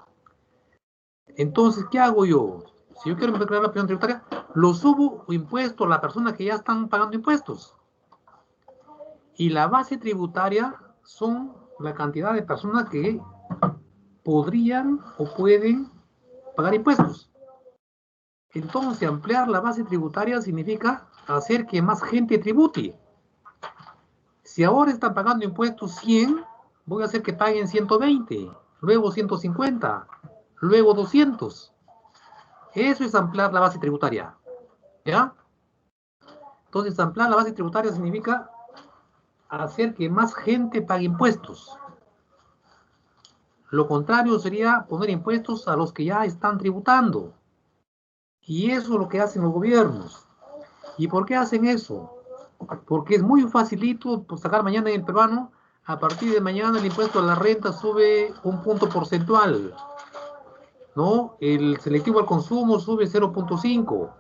Entonces, ¿qué hago yo? Si yo quiero ampliar la presión tributaria, lo subo impuesto a la persona que ya están pagando impuestos. Y la base tributaria son la cantidad de personas que podrían o pueden pagar impuestos. Entonces, ampliar la base tributaria significa hacer que más gente tribute. Si ahora están pagando impuestos 100, voy a hacer que paguen 120, luego 150, luego 200. Eso es ampliar la base tributaria. ¿Ya? Entonces, ampliar la base tributaria significa hacer que más gente pague impuestos. Lo contrario sería poner impuestos a los que ya están tributando. Y eso es lo que hacen los gobiernos. ¿Y por qué hacen eso? Porque es muy facilito pues, sacar mañana en el peruano, a partir de mañana el impuesto a la renta sube un punto porcentual, ¿no? El selectivo al consumo sube 0.5,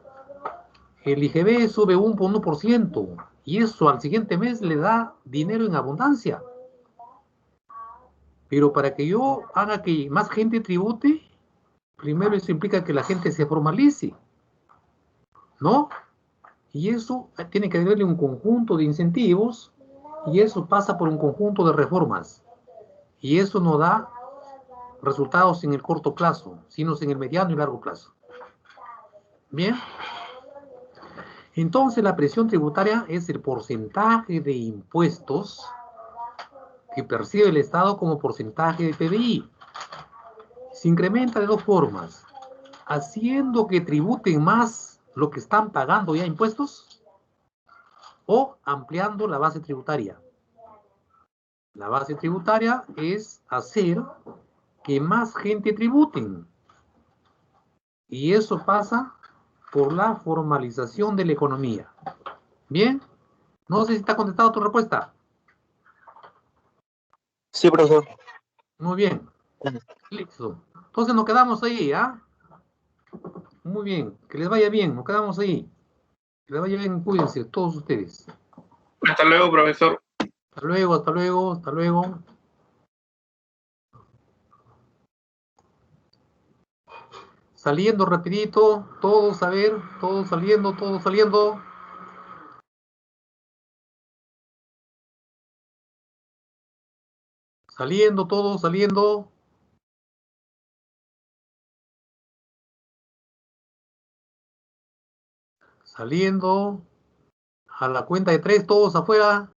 el IGB sube 1%, y eso al siguiente mes le da dinero en abundancia. Pero para que yo haga que más gente tribute, primero eso implica que la gente se formalice, ¿no? Y eso tiene que darle un conjunto de incentivos y eso pasa por un conjunto de reformas. Y eso no da resultados en el corto plazo, sino en el mediano y largo plazo. Bien. Entonces la presión tributaria es el porcentaje de impuestos que percibe el Estado como porcentaje de PBI. Se incrementa de dos formas. Haciendo que tributen más lo que están pagando ya impuestos o ampliando la base tributaria. La base tributaria es hacer que más gente tributen. Y eso pasa por la formalización de la economía. ¿Bien? No sé si está contestada tu respuesta. Sí, profesor. Muy bien. Listo. Entonces nos quedamos ahí, ¿ah? Muy bien. Que les vaya bien. Nos quedamos ahí. Que les vaya bien. Cuídense todos ustedes. Hasta luego, profesor. Hasta luego, hasta luego, hasta luego. Saliendo rapidito. Todos a ver. Todos saliendo, todos saliendo. Saliendo todos, saliendo. Saliendo. A la cuenta de 3, todos afuera.